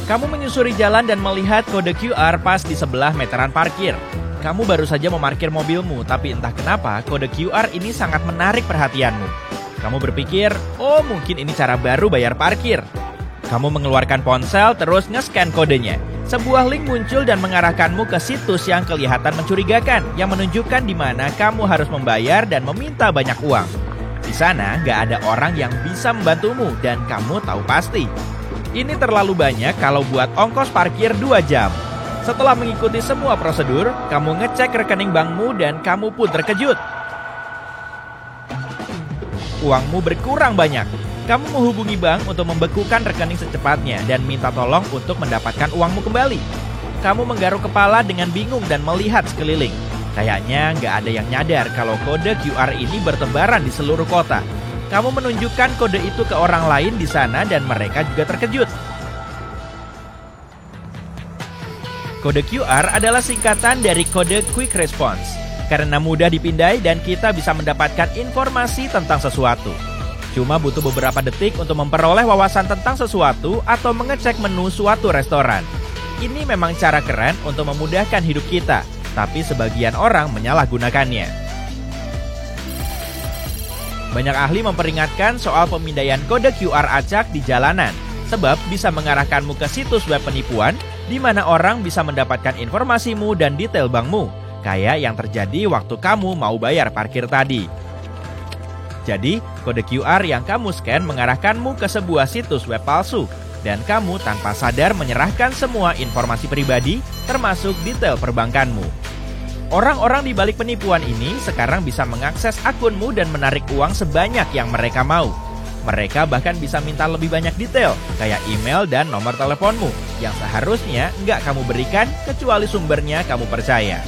Kamu menyusuri jalan dan melihat kode QR pas di sebelah meteran parkir. Kamu baru saja memarkir mobilmu, tapi entah kenapa kode QR ini sangat menarik perhatianmu. Kamu berpikir, oh mungkin ini cara baru bayar parkir. Kamu mengeluarkan ponsel terus nge-scan kodenya. Sebuah link muncul dan mengarahkanmu ke situs yang kelihatan mencurigakan, yang menunjukkan di mana kamu harus membayar dan meminta banyak uang. Di sana nggak ada orang yang bisa membantumu dan kamu tahu pasti. Ini terlalu banyak kalau buat ongkos parkir 2 jam. Setelah mengikuti semua prosedur, kamu ngecek rekening bankmu dan kamu pun terkejut. Uangmu berkurang banyak. Kamu menghubungi bank untuk membekukan rekening secepatnya dan minta tolong untuk mendapatkan uangmu kembali. Kamu menggaruk kepala dengan bingung dan melihat sekeliling. Kayaknya nggak ada yang nyadar kalau kode QR ini bertebaran di seluruh kota. Kamu menunjukkan kode itu ke orang lain di sana dan mereka juga terkejut. Kode QR adalah singkatan dari kode Quick Response, karena mudah dipindai dan kita bisa mendapatkan informasi tentang sesuatu. Cuma butuh beberapa detik untuk memperoleh wawasan tentang sesuatu atau mengecek menu suatu restoran. Ini memang cara keren untuk memudahkan hidup kita, tapi sebagian orang menyalahgunakannya. Banyak ahli memperingatkan soal pemindaian kode QR acak di jalanan, sebab bisa mengarahkanmu ke situs web penipuan di mana orang bisa mendapatkan informasimu dan detail bankmu, kayak yang terjadi waktu kamu mau bayar parkir tadi. Jadi, kode QR yang kamu scan mengarahkanmu ke sebuah situs web palsu, dan kamu tanpa sadar menyerahkan semua informasi pribadi, termasuk detail perbankanmu. Orang-orang di balik penipuan ini sekarang bisa mengakses akunmu dan menarik uang sebanyak yang mereka mau. Mereka bahkan bisa minta lebih banyak detail, kayak email dan nomor teleponmu, yang seharusnya nggak kamu berikan kecuali sumbernya kamu percaya.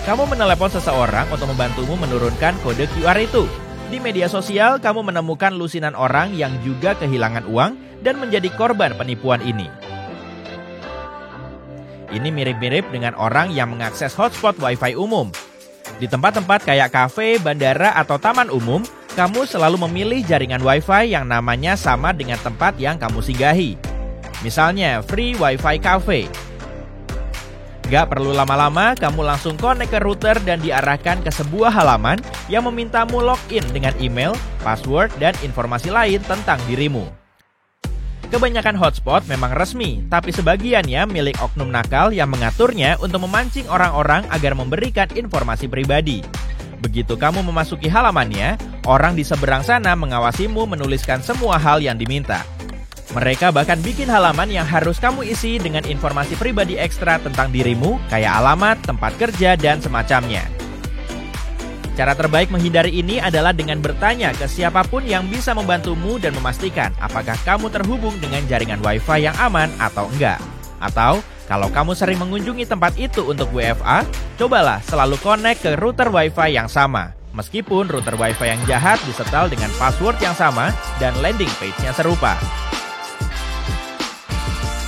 Kamu menelepon seseorang untuk membantumu menurunkan kode QR itu. Di media sosial, kamu menemukan lusinan orang yang juga kehilangan uang dan menjadi korban penipuan ini. Ini mirip-mirip dengan orang yang mengakses hotspot Wi-Fi umum. Di tempat-tempat kayak kafe, bandara, atau taman umum, kamu selalu memilih jaringan Wi-Fi yang namanya sama dengan tempat yang kamu singgahi. Misalnya, free Wi-Fi cafe. Gak perlu lama-lama, kamu langsung connect ke router dan diarahkan ke sebuah halaman yang memintamu login dengan email, password, dan informasi lain tentang dirimu. Kebanyakan hotspot memang resmi, tapi sebagiannya milik oknum nakal yang mengaturnya untuk memancing orang-orang agar memberikan informasi pribadi. Begitu kamu memasuki halamannya, orang di seberang sana mengawasimu menuliskan semua hal yang diminta. Mereka bahkan bikin halaman yang harus kamu isi dengan informasi pribadi ekstra tentang dirimu, kayak alamat, tempat kerja, dan semacamnya. Cara terbaik menghindari ini adalah dengan bertanya ke siapapun yang bisa membantumu dan memastikan apakah kamu terhubung dengan jaringan Wi-Fi yang aman atau enggak. Atau, kalau kamu sering mengunjungi tempat itu untuk WFA, cobalah selalu connect ke router Wi-Fi yang sama. Meskipun router Wi-Fi yang jahat disetel dengan password yang sama dan landing page-nya serupa.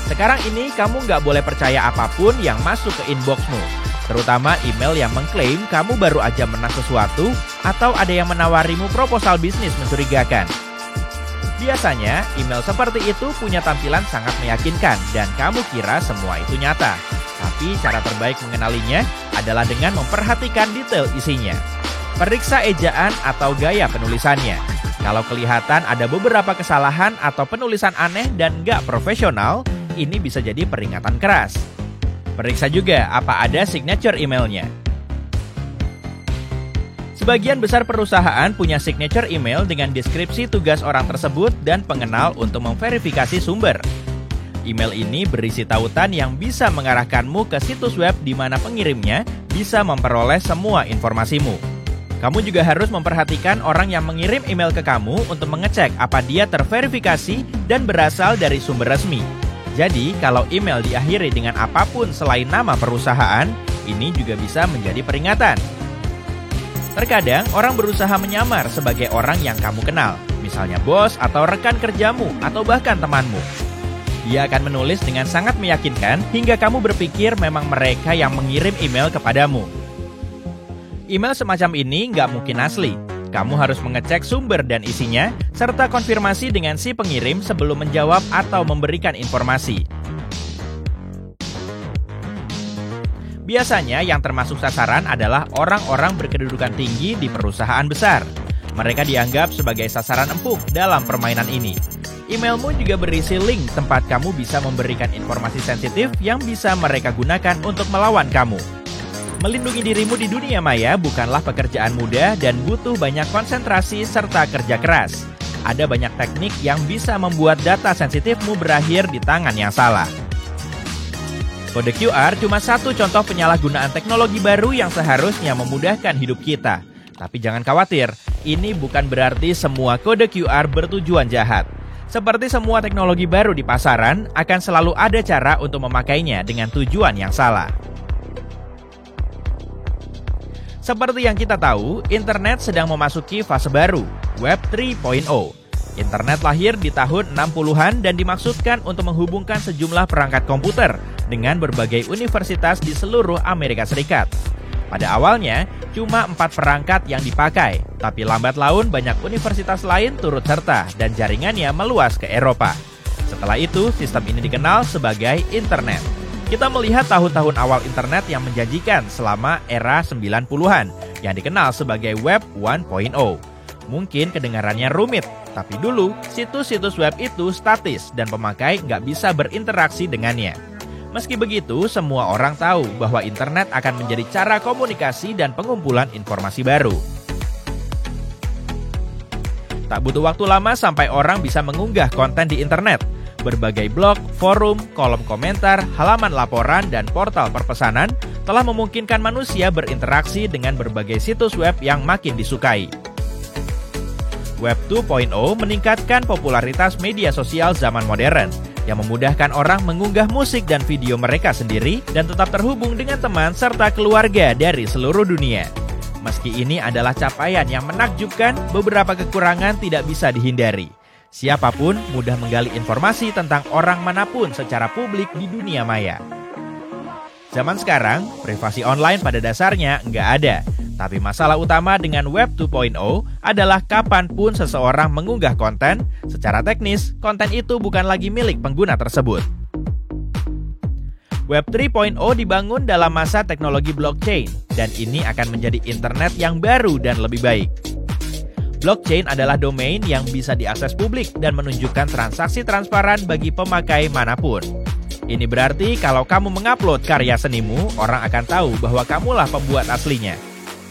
Sekarang ini kamu nggak boleh percaya apapun yang masuk ke inboxmu, terutama email yang mengklaim kamu baru aja menang sesuatu atau ada yang menawarimu proposal bisnis mencurigakan. Biasanya, email seperti itu punya tampilan sangat meyakinkan dan kamu kira semua itu nyata. Tapi cara terbaik mengenalinya adalah dengan memperhatikan detail isinya. Periksa ejaan atau gaya penulisannya. Kalau kelihatan ada beberapa kesalahan atau penulisan aneh dan nggak profesional, ini bisa jadi peringatan keras. Periksa juga apa ada signature emailnya. Sebagian besar perusahaan punya signature email dengan deskripsi tugas orang tersebut dan pengenal untuk memverifikasi sumber. Email ini berisi tautan yang bisa mengarahkanmu ke situs web di mana pengirimnya bisa memperoleh semua informasimu. Kamu juga harus memperhatikan orang yang mengirim email ke kamu untuk mengecek apa dia terverifikasi dan berasal dari sumber resmi. Jadi, kalau email diakhiri dengan apapun selain nama perusahaan, ini juga bisa menjadi peringatan. Terkadang, orang berusaha menyamar sebagai orang yang kamu kenal, misalnya bos atau rekan kerjamu atau bahkan temanmu. Dia akan menulis dengan sangat meyakinkan hingga kamu berpikir memang mereka yang mengirim email kepadamu. Email semacam ini nggak mungkin asli. kamu harus mengecek sumber dan isinya, serta konfirmasi dengan si pengirim sebelum menjawab atau memberikan informasi. Biasanya yang termasuk sasaran adalah orang-orang berkedudukan tinggi di perusahaan besar. Mereka dianggap sebagai sasaran empuk dalam permainan ini. Emailmu juga berisi link tempat kamu bisa memberikan informasi sensitif yang bisa mereka gunakan untuk melawan kamu. Melindungi dirimu di dunia maya bukanlah pekerjaan mudah dan butuh banyak konsentrasi serta kerja keras. Ada banyak teknik yang bisa membuat data sensitifmu berakhir di tangan yang salah. Kode QR cuma satu contoh penyalahgunaan teknologi baru yang seharusnya memudahkan hidup kita. Tapi jangan khawatir, ini bukan berarti semua kode QR bertujuan jahat. Seperti semua teknologi baru di pasaran, akan selalu ada cara untuk memakainya dengan tujuan yang salah. Seperti yang kita tahu, internet sedang memasuki fase baru, Web 3.0. Internet lahir di tahun 60-an dan dimaksudkan untuk menghubungkan sejumlah perangkat komputer dengan berbagai universitas di seluruh Amerika Serikat. Pada awalnya, cuma 4 perangkat yang dipakai, tapi lambat laun banyak universitas lain turut serta dan jaringannya meluas ke Eropa. Setelah itu, sistem ini dikenal sebagai internet. Kita melihat tahun-tahun awal internet yang menjanjikan selama era 90-an, yang dikenal sebagai Web 1.0. Mungkin kedengarannya rumit, tapi dulu situs-situs web itu statis dan pemakai nggak bisa berinteraksi dengannya. Meski begitu, semua orang tahu bahwa internet akan menjadi cara komunikasi dan pengumpulan informasi baru. Tak butuh waktu lama sampai orang bisa mengunggah konten di internet. Berbagai blog, forum, kolom komentar, halaman laporan, dan portal perpesanan telah memungkinkan manusia berinteraksi dengan berbagai situs web yang makin disukai. Web 2.0 meningkatkan popularitas media sosial zaman modern, yang memudahkan orang mengunggah musik dan video mereka sendiri dan tetap terhubung dengan teman serta keluarga dari seluruh dunia. Meski ini adalah capaian yang menakjubkan, beberapa kekurangan tidak bisa dihindari. Siapapun mudah menggali informasi tentang orang manapun secara publik di dunia maya. Zaman sekarang, privasi online pada dasarnya nggak ada. Tapi masalah utama dengan Web 2.0 adalah kapanpun seseorang mengunggah konten, secara teknis, konten itu bukan lagi milik pengguna tersebut. Web 3.0 dibangun dalam masa teknologi blockchain, dan ini akan menjadi internet yang baru dan lebih baik. Blockchain adalah domain yang bisa diakses publik dan menunjukkan transaksi transparan bagi pemakai manapun. Ini berarti kalau kamu mengupload karya senimu, orang akan tahu bahwa kamulah pembuat aslinya.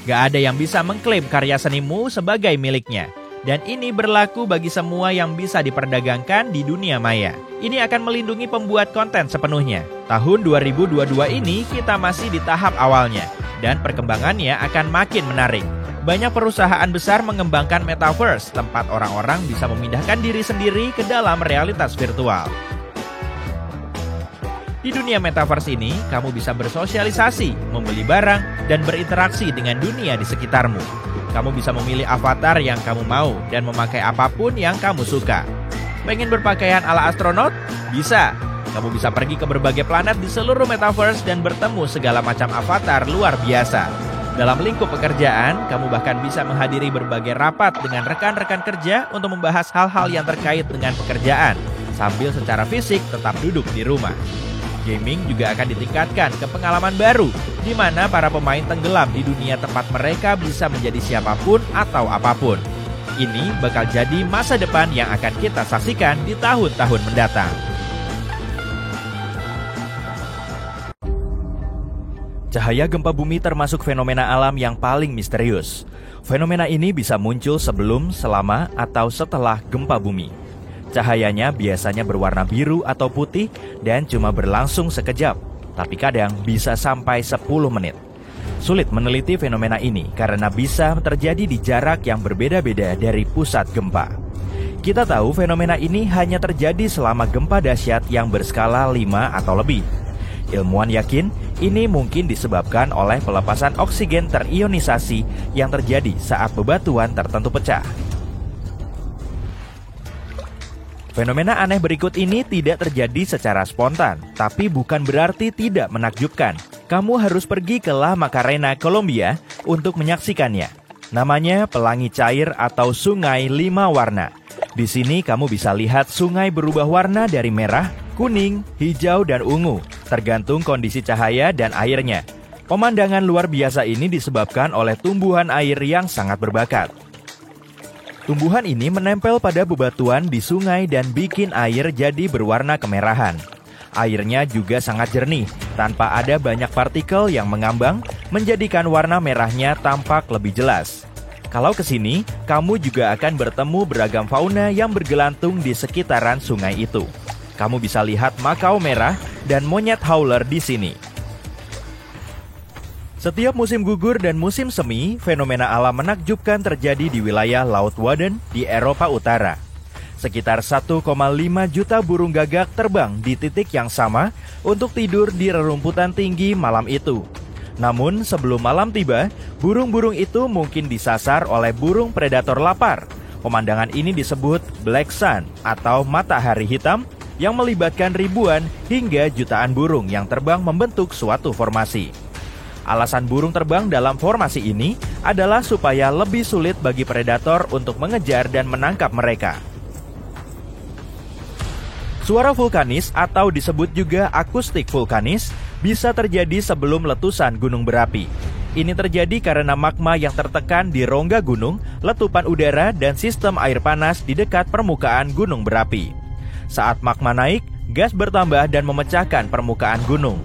Gak ada yang bisa mengklaim karya senimu sebagai miliknya. Dan ini berlaku bagi semua yang bisa diperdagangkan di dunia maya. Ini akan melindungi pembuat konten sepenuhnya. Tahun 2022 ini kita masih di tahap awalnya, dan perkembangannya akan makin menarik. Banyak perusahaan besar mengembangkan metaverse, tempat orang-orang bisa memindahkan diri sendiri ke dalam realitas virtual. Di dunia metaverse ini, kamu bisa bersosialisasi, membeli barang, dan berinteraksi dengan dunia di sekitarmu. Kamu bisa memilih avatar yang kamu mau dan memakai apapun yang kamu suka. Pengen berpakaian ala astronot? Bisa. Kamu bisa pergi ke berbagai planet di seluruh metaverse dan bertemu segala macam avatar luar biasa. Dalam lingkup pekerjaan, kamu bahkan bisa menghadiri berbagai rapat dengan rekan-rekan kerja untuk membahas hal-hal yang terkait dengan pekerjaan, sambil secara fisik tetap duduk di rumah. Gaming juga akan ditingkatkan ke pengalaman baru, di mana para pemain tenggelam di dunia tempat mereka bisa menjadi siapapun atau apapun. Ini bakal jadi masa depan yang akan kita saksikan di tahun-tahun mendatang. Cahaya gempa bumi termasuk fenomena alam yang paling misterius. Fenomena ini bisa muncul sebelum, selama, atau setelah gempa bumi. Cahayanya biasanya berwarna biru atau putih dan cuma berlangsung sekejap, tapi kadang bisa sampai 10 menit. Sulit meneliti fenomena ini karena bisa terjadi di jarak yang berbeda-beda dari pusat gempa. Kita tahu fenomena ini hanya terjadi selama gempa dahsyat yang berskala 5 atau lebih. Ilmuwan yakin ini mungkin disebabkan oleh pelepasan oksigen terionisasi yang terjadi saat bebatuan tertentu pecah. Fenomena aneh berikut ini tidak terjadi secara spontan, tapi bukan berarti tidak menakjubkan. Kamu harus pergi ke La Macarena, Kolombia untuk menyaksikannya. Namanya pelangi cair atau sungai 5 warna. Di sini kamu bisa lihat sungai berubah warna dari merah, kuning, hijau, dan ungu, tergantung kondisi cahaya dan airnya. Pemandangan luar biasa ini disebabkan oleh tumbuhan air yang sangat berbakat. Tumbuhan ini menempel pada bebatuan di sungai dan bikin air jadi berwarna kemerahan. Airnya juga sangat jernih, tanpa ada banyak partikel yang mengambang, menjadikan warna merahnya tampak lebih jelas. Kalau ke sini, kamu juga akan bertemu beragam fauna yang bergelantung di sekitaran sungai itu. Kamu bisa lihat makau merah dan monyet howler di sini. Setiap musim gugur dan musim semi, fenomena alam menakjubkan terjadi di wilayah Laut Wadden di Eropa Utara. Sekitar 1,5 juta burung gagak terbang di titik yang sama untuk tidur di rerumputan tinggi malam itu. Namun sebelum malam tiba, burung-burung itu mungkin disasar oleh burung predator lapar. Pemandangan ini disebut Black Sun atau matahari hitam yang melibatkan ribuan hingga jutaan burung yang terbang membentuk suatu formasi. Alasan burung terbang dalam formasi ini adalah supaya lebih sulit bagi predator untuk mengejar dan menangkap mereka. Suara vulkanis atau disebut juga akustik vulkanis bisa terjadi sebelum letusan gunung berapi. Ini terjadi karena magma yang tertekan di rongga gunung, letupan udara, dan sistem air panas di dekat permukaan gunung berapi. Saat magma naik, gas bertambah dan memecahkan permukaan gunung.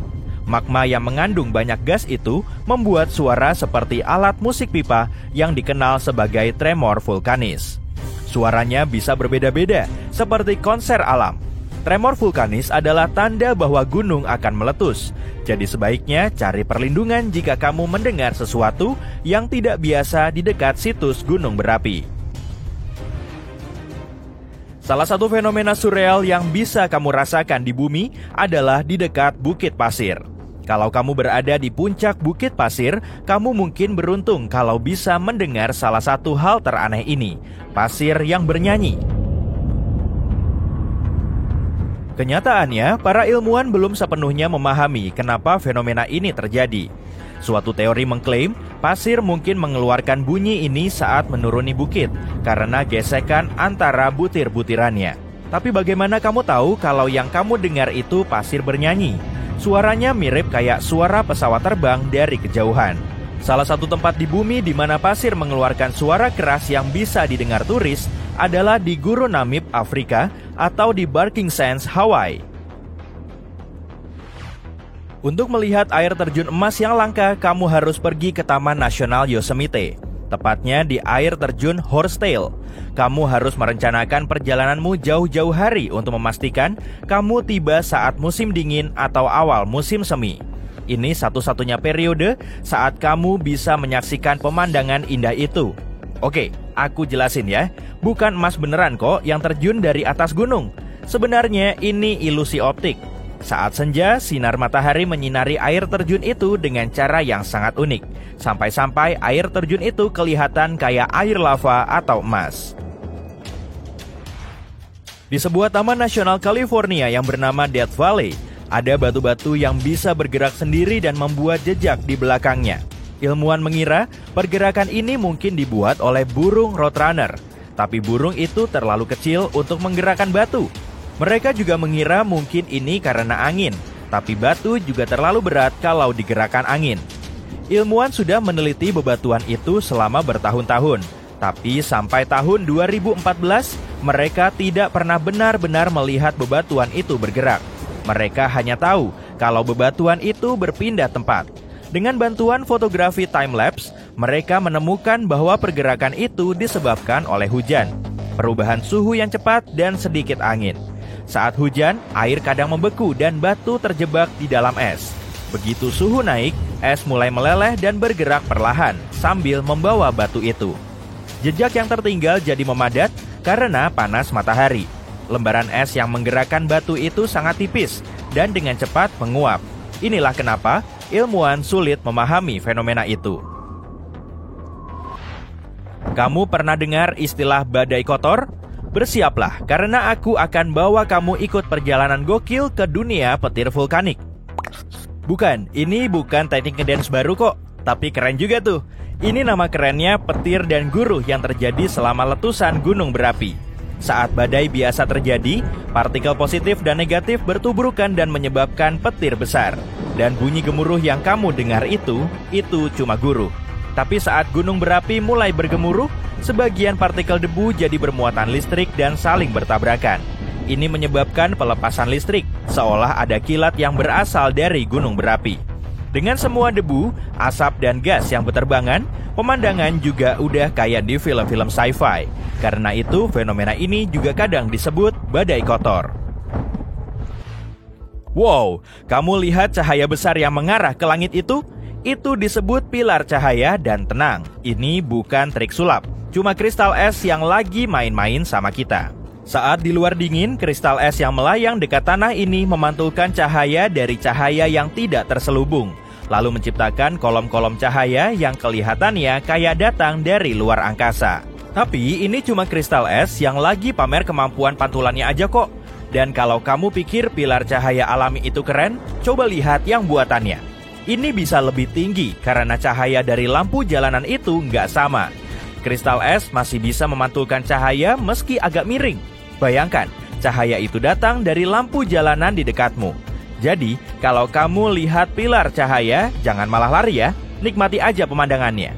Magma yang mengandung banyak gas itu membuat suara seperti alat musik pipa yang dikenal sebagai tremor vulkanis. Suaranya bisa berbeda-beda, seperti konser alam. Tremor vulkanis adalah tanda bahwa gunung akan meletus. Jadi sebaiknya cari perlindungan jika kamu mendengar sesuatu yang tidak biasa di dekat situs gunung berapi. Salah satu fenomena surreal yang bisa kamu rasakan di bumi adalah di dekat Bukit Pasir. Kalau kamu berada di puncak Bukit Pasir, kamu mungkin beruntung kalau bisa mendengar salah satu hal teraneh ini, pasir yang bernyanyi. Kenyataannya, para ilmuwan belum sepenuhnya memahami kenapa fenomena ini terjadi. Suatu teori mengklaim pasir mungkin mengeluarkan bunyi ini saat menuruni bukit karena gesekan antara butir-butirannya. Tapi bagaimana kamu tahu kalau yang kamu dengar itu pasir bernyanyi? Suaranya mirip kayak suara pesawat terbang dari kejauhan. Salah satu tempat di bumi di mana pasir mengeluarkan suara keras yang bisa didengar turis adalah di Guru Namib, Afrika, atau di Barking Sands, Hawaii. Untuk melihat air terjun emas yang langka, kamu harus pergi ke Taman Nasional Yosemite, tepatnya di air terjun Horsetail. Kamu harus merencanakan perjalananmu jauh-jauh hari untuk memastikan kamu tiba saat musim dingin atau awal musim semi. Ini satu-satunya periode saat kamu bisa menyaksikan pemandangan indah itu. Oke, aku jelasin ya. Bukan emas beneran kok yang terjun dari atas gunung. Sebenarnya ini ilusi optik. Saat senja, sinar matahari menyinari air terjun itu dengan cara yang sangat unik. Sampai-sampai air terjun itu kelihatan kayak air lava atau emas. Di sebuah taman nasional California yang bernama Death Valley, ada batu-batu yang bisa bergerak sendiri dan membuat jejak di belakangnya. Ilmuwan mengira pergerakan ini mungkin dibuat oleh burung roadrunner. Tapi burung itu terlalu kecil untuk menggerakkan batu. Mereka juga mengira mungkin ini karena angin, tapi batu juga terlalu berat kalau digerakkan angin. Ilmuwan sudah meneliti bebatuan itu selama bertahun-tahun, tapi sampai tahun 2014, mereka tidak pernah benar-benar melihat bebatuan itu bergerak. Mereka hanya tahu kalau bebatuan itu berpindah tempat. Dengan bantuan fotografi time-lapse, mereka menemukan bahwa pergerakan itu disebabkan oleh hujan, perubahan suhu yang cepat, dan sedikit angin. Saat hujan, air kadang membeku dan batu terjebak di dalam es. Begitu suhu naik, es mulai meleleh dan bergerak perlahan sambil membawa batu itu. Jejak yang tertinggal jadi memadat karena panas matahari. Lembaran es yang menggerakkan batu itu sangat tipis dan dengan cepat menguap. Inilah kenapa ilmuwan sulit memahami fenomena itu. Kamu pernah dengar istilah badai kotor? Bersiaplah, karena aku akan bawa kamu ikut perjalanan gokil ke dunia petir vulkanik. Bukan, ini bukan teknik ngedance baru kok, tapi keren juga tuh. Ini nama kerennya petir dan guruh yang terjadi selama letusan gunung berapi. Saat badai biasa terjadi, partikel positif dan negatif bertuburkan dan menyebabkan petir besar. Dan bunyi gemuruh yang kamu dengar itu cuma guruh. Tapi saat gunung berapi mulai bergemuruh, sebagian partikel debu jadi bermuatan listrik dan saling bertabrakan. Ini menyebabkan pelepasan listrik, seolah ada kilat yang berasal dari gunung berapi. Dengan semua debu, asap, dan gas yang berterbangan, pemandangan juga udah kayak di film-film sci-fi. Karena itu, fenomena ini juga kadang disebut badai kotor. Wow, kamu lihat cahaya besar yang mengarah ke langit itu? Itu disebut pilar cahaya dan tenang. Ini bukan trik sulap, cuma kristal es yang lagi main-main sama kita. Saat di luar dingin, kristal es yang melayang dekat tanah ini memantulkan cahaya dari cahaya yang tidak terselubung, lalu menciptakan kolom-kolom cahaya yang kelihatannya kayak datang dari luar angkasa. Tapi ini cuma kristal es yang lagi pamer kemampuan pantulannya aja kok. Dan kalau kamu pikir pilar cahaya alami itu keren, coba lihat yang buatannya. Ini bisa lebih tinggi karena cahaya dari lampu jalanan itu nggak sama. Kristal es masih bisa memantulkan cahaya meski agak miring. Bayangkan, cahaya itu datang dari lampu jalanan di dekatmu. Jadi, kalau kamu lihat pilar cahaya, jangan malah lari ya, nikmati aja pemandangannya.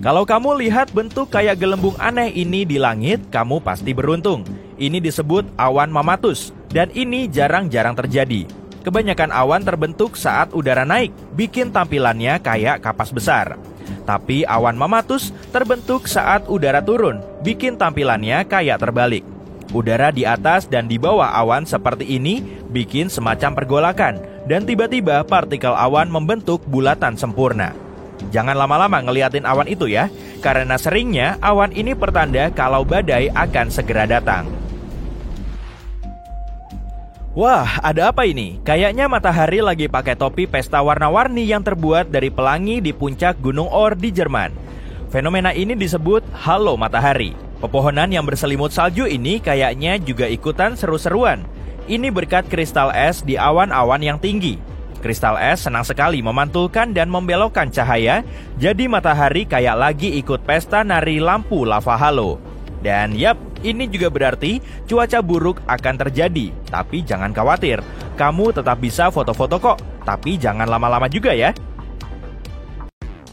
Kalau kamu lihat bentuk kayak gelembung aneh ini di langit, kamu pasti beruntung. Ini disebut awan mamatus, dan ini jarang-jarang terjadi. Kebanyakan awan terbentuk saat udara naik, bikin tampilannya kayak kapas besar. Tapi awan mamatus terbentuk saat udara turun, bikin tampilannya kayak terbalik. Udara di atas dan di bawah awan seperti ini bikin semacam pergolakan, dan tiba-tiba partikel awan membentuk bulatan sempurna. Jangan lama-lama ngeliatin awan itu ya, karena seringnya awan ini pertanda kalau badai akan segera datang. Wah, ada apa ini? Kayaknya matahari lagi pakai topi pesta warna-warni yang terbuat dari pelangi di puncak Gunung Or di Jerman. Fenomena ini disebut halo matahari. Pepohonan yang berselimut salju ini kayaknya juga ikutan seru-seruan. Ini berkat kristal es di awan-awan yang tinggi. Kristal es senang sekali memantulkan dan membelokkan cahaya, jadi matahari kayak lagi ikut pesta nari lampu lava halo. Dan yap, ini juga berarti cuaca buruk akan terjadi. Tapi jangan khawatir, kamu tetap bisa foto-foto kok. Tapi jangan lama-lama juga ya.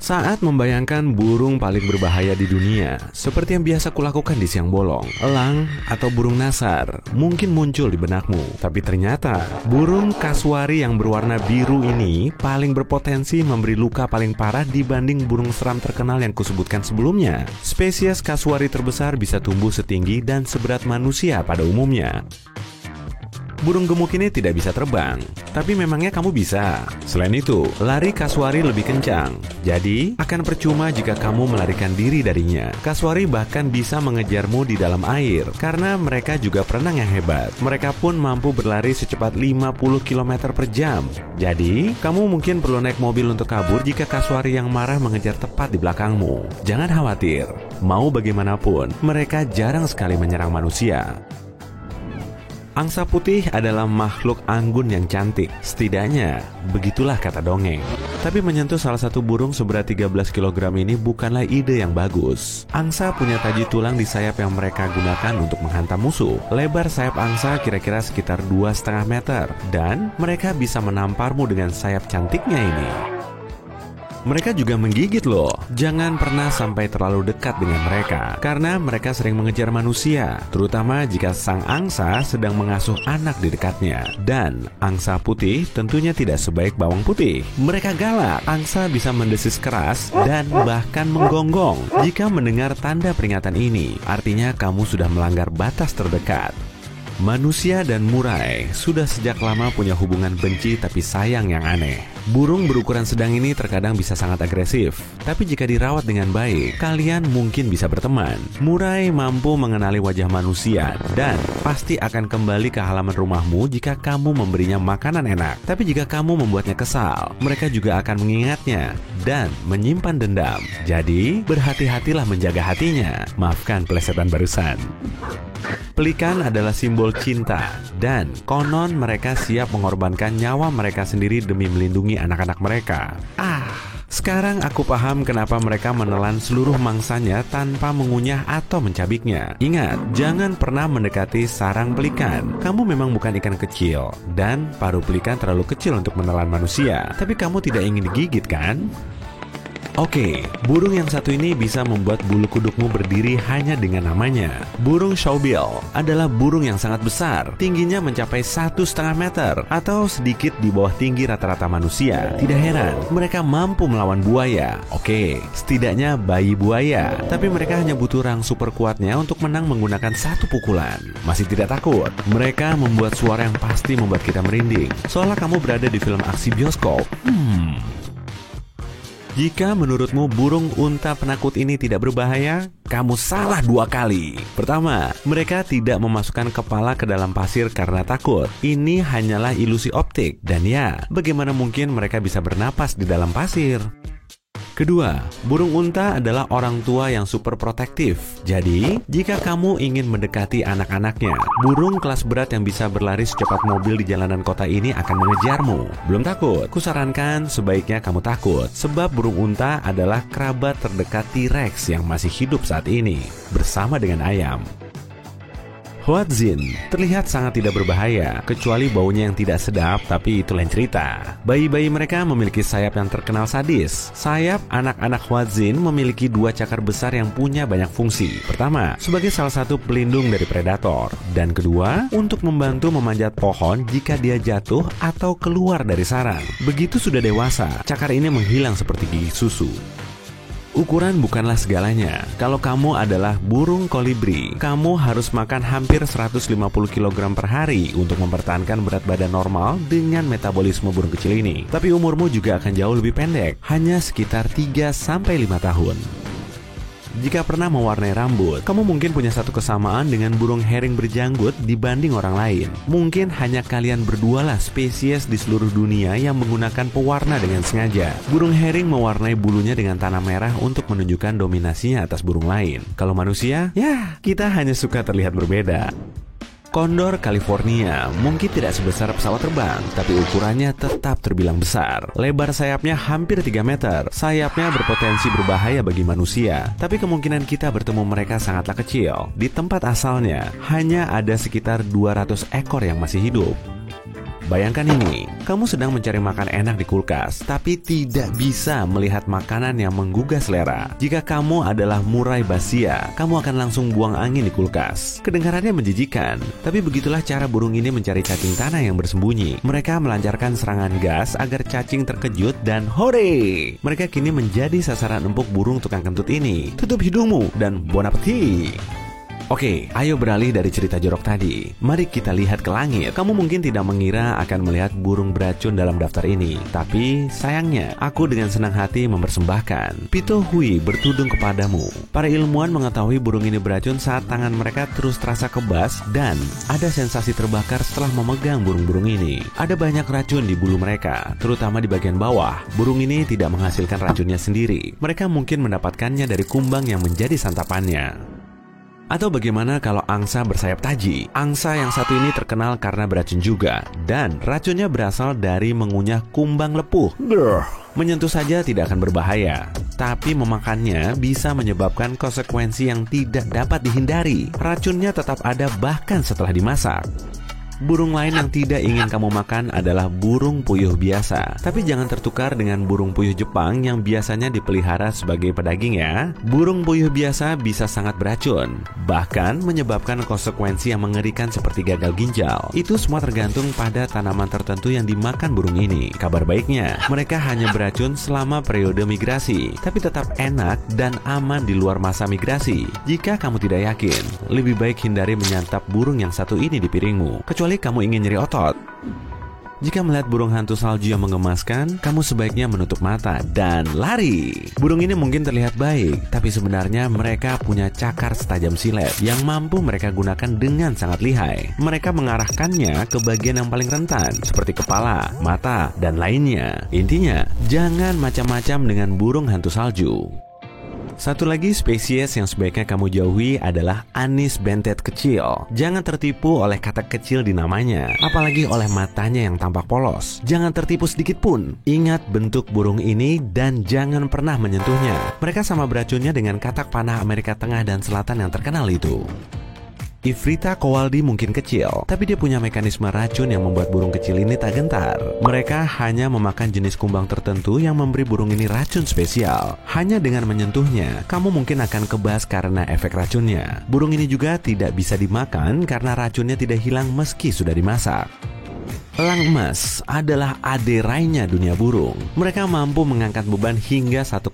Saat membayangkan burung paling berbahaya di dunia, seperti yang biasa kulakukan di siang bolong, elang atau burung nasar mungkin muncul di benakmu. Tapi ternyata burung kasuari yang berwarna biru ini paling berpotensi memberi luka paling parah dibanding burung seram terkenal yang kusebutkan sebelumnya. Spesies kasuari terbesar bisa tumbuh setinggi dan seberat manusia pada umumnya. Burung gemuk ini tidak bisa terbang, tapi memangnya kamu bisa? Selain itu, lari kasuari lebih kencang. Jadi, akan percuma jika kamu melarikan diri darinya. Kasuari bahkan bisa mengejarmu di dalam air, karena mereka juga perenang yang hebat. Mereka pun mampu berlari secepat 50 km per jam. Jadi, kamu mungkin perlu naik mobil untuk kabur jika kasuari yang marah mengejar tepat di belakangmu. Jangan khawatir, mau bagaimanapun, mereka jarang sekali menyerang manusia. Angsa putih adalah makhluk anggun yang cantik. Setidaknya, begitulah kata dongeng. Tapi menyentuh salah satu burung seberat 13 kg ini bukanlah ide yang bagus. Angsa punya taji tulang di sayap yang mereka gunakan untuk menghantam musuh. Lebar sayap angsa kira-kira sekitar 2,5 meter. Dan mereka bisa menamparmu dengan sayap cantiknya ini. Mereka juga menggigit loh. Jangan pernah sampai terlalu dekat dengan mereka, karena mereka sering mengejar manusia, terutama jika sang angsa sedang mengasuh anak di dekatnya. Dan angsa putih tentunya tidak sebaik bawang putih. Mereka galak. Angsa bisa mendesis keras dan bahkan menggonggong. Jika mendengar tanda peringatan ini, artinya kamu sudah melanggar batas terdekat. Manusia dan murai sudah sejak lama punya hubungan benci tapi sayang yang aneh. Burung berukuran sedang ini terkadang bisa sangat agresif, tapi jika dirawat dengan baik, kalian mungkin bisa berteman. Murai mampu mengenali wajah manusia dan pasti akan kembali ke halaman rumahmu jika kamu memberinya makanan enak. Tapi jika kamu membuatnya kesal, mereka juga akan mengingatnya dan menyimpan dendam. Jadi, berhati-hatilah menjaga hatinya. Maafkan pelesetan barusan. Pelikan adalah simbol cinta, dan konon mereka siap mengorbankan nyawa mereka sendiri demi melindungi anak-anak mereka. Sekarang aku paham kenapa mereka menelan seluruh mangsanya tanpa mengunyah atau mencabiknya. Ingat, jangan pernah mendekati sarang pelikan. Kamu memang bukan ikan kecil, dan paruh pelikan terlalu kecil untuk menelan manusia. Tapi kamu tidak ingin digigit, kan? Oke, burung yang satu ini bisa membuat bulu kudukmu berdiri hanya dengan namanya. Burung shawbill adalah burung yang sangat besar, tingginya mencapai 1,5 meter atau sedikit di bawah tinggi rata-rata manusia. Tidak heran, mereka mampu melawan buaya. Oke, setidaknya bayi buaya. Tapi mereka hanya butuh rang super kuatnya untuk menang menggunakan satu pukulan. Masih tidak takut? Mereka membuat suara yang pasti membuat kita merinding, seolah kamu berada di film aksi bioskop. Jika menurutmu burung unta penakut ini tidak berbahaya, kamu salah 2 kali. Pertama, mereka tidak memasukkan kepala ke dalam pasir karena takut. Ini hanyalah ilusi optik. Dan ya, bagaimana mungkin mereka bisa bernapas di dalam pasir? Kedua, burung unta adalah orang tua yang super protektif. Jadi, jika kamu ingin mendekati anak-anaknya, burung kelas berat yang bisa berlari secepat mobil di jalanan kota ini akan mengejarmu. Belum takut? Kusarankan sebaiknya kamu takut, sebab burung unta adalah kerabat terdekat T-Rex yang masih hidup saat ini, bersama dengan ayam. Huatzin terlihat sangat tidak berbahaya, kecuali baunya yang tidak sedap, tapi itu lain cerita. Bayi-bayi mereka memiliki sayap yang terkenal sadis. Sayap anak-anak Huatzin memiliki 2 cakar besar yang punya banyak fungsi. Pertama, sebagai salah satu pelindung dari predator. Dan kedua, untuk membantu memanjat pohon jika dia jatuh atau keluar dari sarang. Begitu sudah dewasa, cakar ini menghilang seperti gigi susu. Ukuran bukanlah segalanya. Kalau kamu adalah burung kolibri, kamu harus makan hampir 150 kg per hari untuk mempertahankan berat badan normal dengan metabolisme burung kecil ini. Tapi umurmu juga akan jauh lebih pendek, hanya sekitar 3-5 tahun. Jika pernah mewarnai rambut, kamu mungkin punya satu kesamaan dengan burung herring berjanggut dibanding orang lain. Mungkin hanya kalian berdualah spesies di seluruh dunia yang menggunakan pewarna dengan sengaja. Burung herring mewarnai bulunya dengan tanah merah untuk menunjukkan dominasinya atas burung lain. Kalau manusia, ya kita hanya suka terlihat berbeda. Kondor California mungkin tidak sebesar pesawat terbang, tapi ukurannya tetap terbilang besar. Lebar sayapnya hampir 3 meter. Sayapnya berpotensi berbahaya bagi manusia, tapi kemungkinan kita bertemu mereka sangatlah kecil. Di tempat asalnya, hanya ada sekitar 200 ekor yang masih hidup. Bayangkan ini, kamu sedang mencari makan enak di kulkas, tapi tidak bisa melihat makanan yang menggugah selera. Jika kamu adalah murai basia, kamu akan langsung buang angin di kulkas. Kedengarannya menjijikan, tapi begitulah cara burung ini mencari cacing tanah yang bersembunyi. Mereka melancarkan serangan gas agar cacing terkejut dan hore! Mereka kini menjadi sasaran empuk burung tukang kentut ini. Tutup hidungmu dan bon appetit! Oke, ayo beralih dari cerita jorok tadi. Mari kita lihat ke langit. Kamu mungkin tidak mengira akan melihat burung beracun dalam daftar ini. Tapi sayangnya, aku dengan senang hati mempersembahkan Pito Hui bertudung kepadamu. Para ilmuwan mengetahui burung ini beracun saat tangan mereka terus terasa kebas dan ada sensasi terbakar setelah memegang burung-burung ini. Ada banyak racun di bulu mereka, terutama di bagian bawah. Burung ini tidak menghasilkan racunnya sendiri. Mereka mungkin mendapatkannya dari kumbang yang menjadi santapannya. Atau bagaimana kalau angsa bersayap taji? Angsa yang satu ini terkenal karena beracun juga, dan racunnya berasal dari mengunyah kumbang lepuh. Menyentuh saja tidak akan berbahaya, tapi memakannya bisa menyebabkan konsekuensi yang tidak dapat dihindari. Racunnya tetap ada bahkan setelah dimasak. Burung lain yang tidak ingin kamu makan adalah burung puyuh biasa. Tapi jangan tertukar dengan burung puyuh Jepang yang biasanya dipelihara sebagai pedaging ya. Burung puyuh biasa bisa sangat beracun, bahkan menyebabkan konsekuensi yang mengerikan seperti gagal ginjal. Itu semua tergantung pada tanaman tertentu yang dimakan burung ini. Kabar baiknya, mereka hanya beracun selama periode migrasi, tapi tetap enak dan aman di luar masa migrasi. Jika kamu tidak yakin, lebih baik hindari menyantap burung yang satu ini di piringmu, kecuali kamu ingin nyeri otot. Jika melihat burung hantu salju yang mengemaskan, kamu sebaiknya menutup mata dan lari. Burung ini mungkin terlihat baik, tapi sebenarnya mereka punya cakar setajam silet yang mampu mereka gunakan dengan sangat lihai. Mereka mengarahkannya ke bagian yang paling rentan, seperti kepala, mata, dan lainnya. Intinya, jangan macam-macam dengan burung hantu salju. Satu lagi spesies yang sebaiknya kamu jauhi adalah anis bentet kecil. Jangan tertipu oleh katak kecil di namanya, apalagi oleh matanya yang tampak polos. Jangan tertipu sedikit pun. Ingat bentuk burung ini dan jangan pernah menyentuhnya. Mereka sama beracunnya dengan katak panah Amerika Tengah dan Selatan yang terkenal itu. Iphrita kowaldi mungkin kecil, tapi dia punya mekanisme racun yang membuat burung kecil ini tak gentar. Mereka hanya memakan jenis kumbang tertentu yang memberi burung ini racun spesial. Hanya dengan menyentuhnya, kamu mungkin akan kebas karena efek racunnya. Burung ini juga tidak bisa dimakan karena racunnya tidak hilang meski sudah dimasak. Elang emas adalah aderainya dunia burung. Mereka mampu mengangkat beban hingga 1,8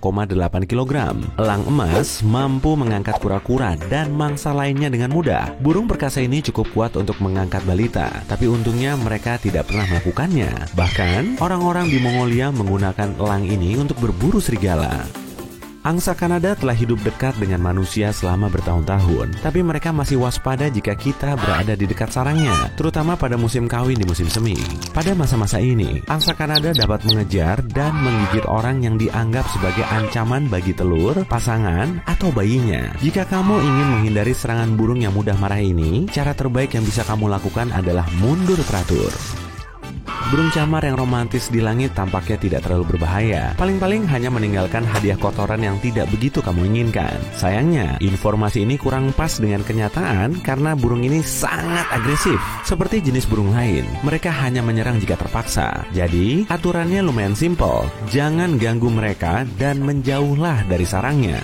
kg. Elang emas mampu mengangkat kura-kura dan mangsa lainnya dengan mudah. Burung perkasa ini cukup kuat untuk mengangkat balita, tapi untungnya mereka tidak pernah melakukannya. Bahkan, orang-orang di Mongolia menggunakan elang ini untuk berburu serigala. Angsa Kanada telah hidup dekat dengan manusia selama bertahun-tahun, tapi mereka masih waspada jika kita berada di dekat sarangnya, terutama pada musim kawin di musim semi. Pada masa-masa ini, angsa Kanada dapat mengejar dan menggigit orang yang dianggap sebagai ancaman bagi telur, pasangan, atau bayinya. Jika kamu ingin menghindari serangan burung yang mudah marah ini, cara terbaik yang bisa kamu lakukan adalah mundur teratur. Burung camar yang romantis di langit tampaknya tidak terlalu berbahaya. Paling-paling hanya meninggalkan hadiah kotoran yang tidak begitu kamu inginkan. Sayangnya, informasi ini kurang pas dengan kenyataan karena burung ini sangat agresif. Seperti jenis burung lain, mereka hanya menyerang jika terpaksa. Jadi, aturannya lumayan simpel. Jangan ganggu mereka dan menjauhlah dari sarangnya.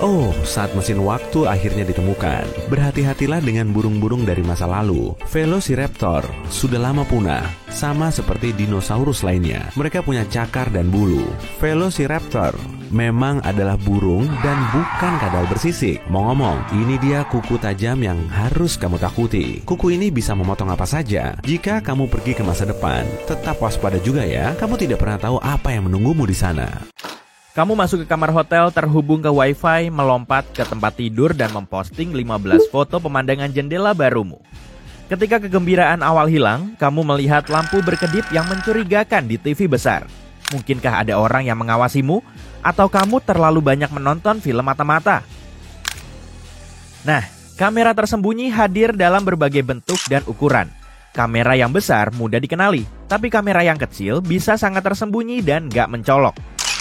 Oh, saat mesin waktu akhirnya ditemukan. Berhati-hatilah dengan burung-burung dari masa lalu. Velociraptor sudah lama punah, sama seperti dinosaurus lainnya. Mereka punya cakar dan bulu. Velociraptor memang adalah burung dan bukan kadal bersisik. Ngomong-ngomong, ini dia kuku tajam yang harus kamu takuti. Kuku ini bisa memotong apa saja. Jika kamu pergi ke masa depan, tetap waspada juga ya. Kamu tidak pernah tahu apa yang menunggumu di sana. Kamu masuk ke kamar hotel, terhubung ke Wi-Fi, melompat ke tempat tidur dan memposting 15 foto pemandangan jendela barumu. Ketika kegembiraan awal hilang, kamu melihat lampu berkedip yang mencurigakan di TV besar. Mungkinkah ada orang yang mengawasimu? Atau kamu terlalu banyak menonton film mata-mata? Nah, kamera tersembunyi hadir dalam berbagai bentuk dan ukuran. Kamera yang besar mudah dikenali, tapi kamera yang kecil bisa sangat tersembunyi dan gak mencolok.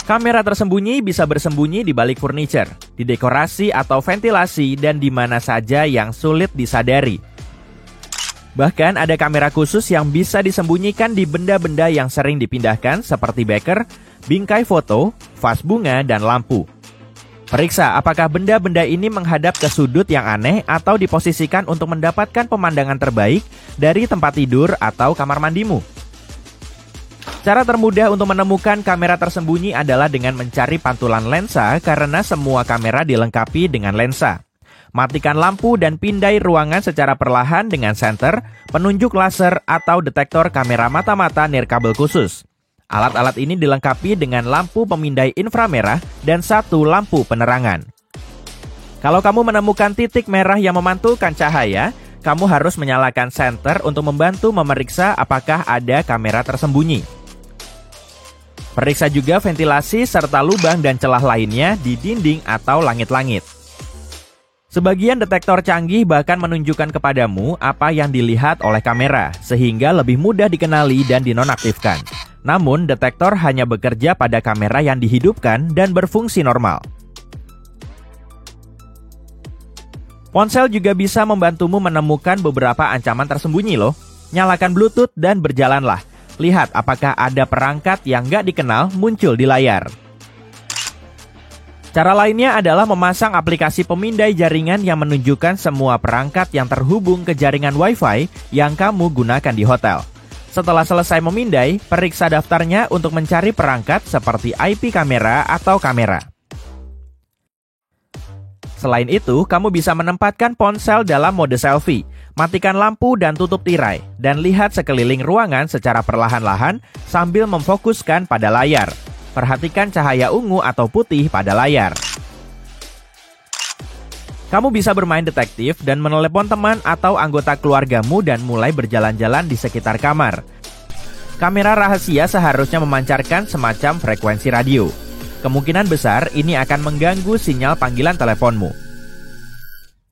Kamera tersembunyi bisa bersembunyi di balik furniture, di dekorasi atau ventilasi, dan di mana saja yang sulit disadari. Bahkan ada kamera khusus yang bisa disembunyikan di benda-benda yang sering dipindahkan seperti beker, bingkai foto, vas bunga, dan lampu. Periksa apakah benda-benda ini menghadap ke sudut yang aneh atau diposisikan untuk mendapatkan pemandangan terbaik dari tempat tidur atau kamar mandimu. Cara termudah untuk menemukan kamera tersembunyi adalah dengan mencari pantulan lensa karena semua kamera dilengkapi dengan lensa. Matikan lampu dan pindai ruangan secara perlahan dengan senter, penunjuk laser, atau detektor kamera mata-mata nirkabel khusus. Alat-alat ini dilengkapi dengan lampu pemindai inframerah dan satu lampu penerangan. Kalau kamu menemukan titik merah yang memantulkan cahaya, kamu harus menyalakan senter untuk membantu memeriksa apakah ada kamera tersembunyi. Periksa juga ventilasi serta lubang dan celah lainnya di dinding atau langit-langit. Sebagian detektor canggih bahkan menunjukkan kepadamu apa yang dilihat oleh kamera, sehingga lebih mudah dikenali dan dinonaktifkan. Namun, detektor hanya bekerja pada kamera yang dihidupkan dan berfungsi normal. Ponsel juga bisa membantumu menemukan beberapa ancaman tersembunyi loh. Nyalakan Bluetooth dan berjalanlah. Lihat apakah ada perangkat yang nggak dikenal muncul di layar. Cara lainnya adalah memasang aplikasi pemindai jaringan yang menunjukkan semua perangkat yang terhubung ke jaringan Wi-Fi yang kamu gunakan di hotel. Setelah selesai memindai, periksa daftarnya untuk mencari perangkat seperti IP kamera atau kamera. Selain itu, kamu bisa menempatkan ponsel dalam mode selfie. Matikan lampu dan tutup tirai, dan lihat sekeliling ruangan secara perlahan-lahan sambil memfokuskan pada layar. Perhatikan cahaya ungu atau putih pada layar. Kamu bisa bermain detektif dan menelepon teman atau anggota keluargamu dan mulai berjalan-jalan di sekitar kamar. Kamera rahasia seharusnya memancarkan semacam frekuensi radio. kemungkinan besar ini akan mengganggu sinyal panggilan teleponmu.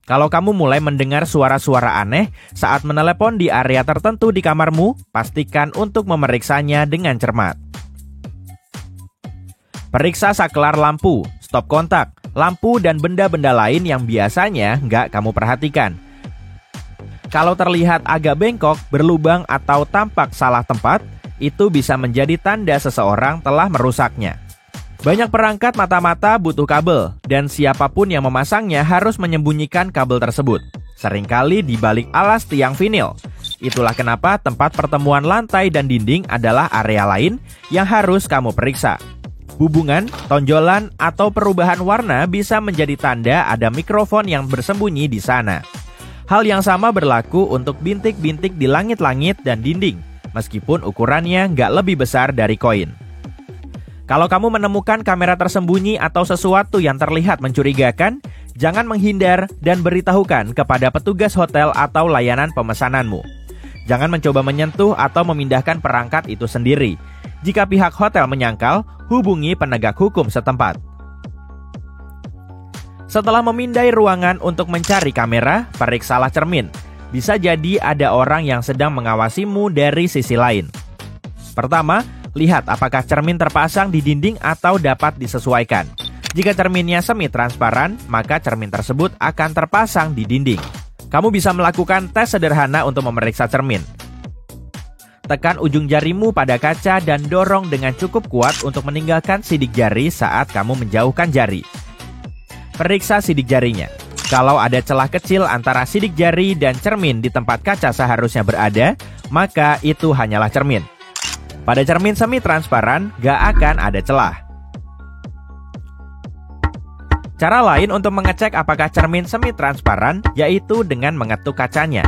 Kalau kamu mulai mendengar suara-suara aneh saat menelepon di area tertentu di kamarmu, pastikan untuk memeriksanya dengan cermat. Periksa saklar lampu, stop kontak, lampu, dan benda-benda lain yang biasanya nggak kamu perhatikan. Kalau terlihat agak bengkok, berlubang, atau tampak salah tempat, itu bisa menjadi tanda seseorang telah merusaknya. Banyak perangkat mata-mata butuh kabel, dan siapapun yang memasangnya harus menyembunyikan kabel tersebut. Seringkali di balik alas tiang vinil. Itulah kenapa tempat pertemuan lantai dan dinding adalah area lain yang harus kamu periksa. Hubungan, tonjolan, atau perubahan warna bisa menjadi tanda ada mikrofon yang bersembunyi di sana. Hal yang sama berlaku untuk bintik-bintik di langit-langit dan dinding, meskipun ukurannya nggak lebih besar dari koin. Kalau kamu menemukan kamera tersembunyi atau sesuatu yang terlihat mencurigakan, jangan menghindar dan beritahukan kepada petugas hotel atau layanan pemesananmu. Jangan mencoba menyentuh atau memindahkan perangkat itu sendiri. Jika pihak hotel menyangkal, hubungi penegak hukum setempat. Setelah memindai ruangan untuk mencari kamera, periksalah cermin. Bisa jadi ada orang yang sedang mengawasimu dari sisi lain. Pertama, lihat apakah cermin terpasang di dinding atau dapat disesuaikan. Jika cerminnya semi-transparan, maka cermin tersebut akan terpasang di dinding. Kamu bisa melakukan tes sederhana untuk memeriksa cermin. Tekan ujung jarimu pada kaca dan dorong dengan cukup kuat untuk meninggalkan sidik jari saat kamu menjauhkan jari. Periksa sidik jarinya. Kalau ada celah kecil antara sidik jari dan cermin di tempat kaca seharusnya berada, maka itu hanyalah cermin. Pada cermin semi-transparan, gak akan ada celah. Cara lain untuk mengecek apakah cermin semi-transparan yaitu dengan mengetuk kacanya.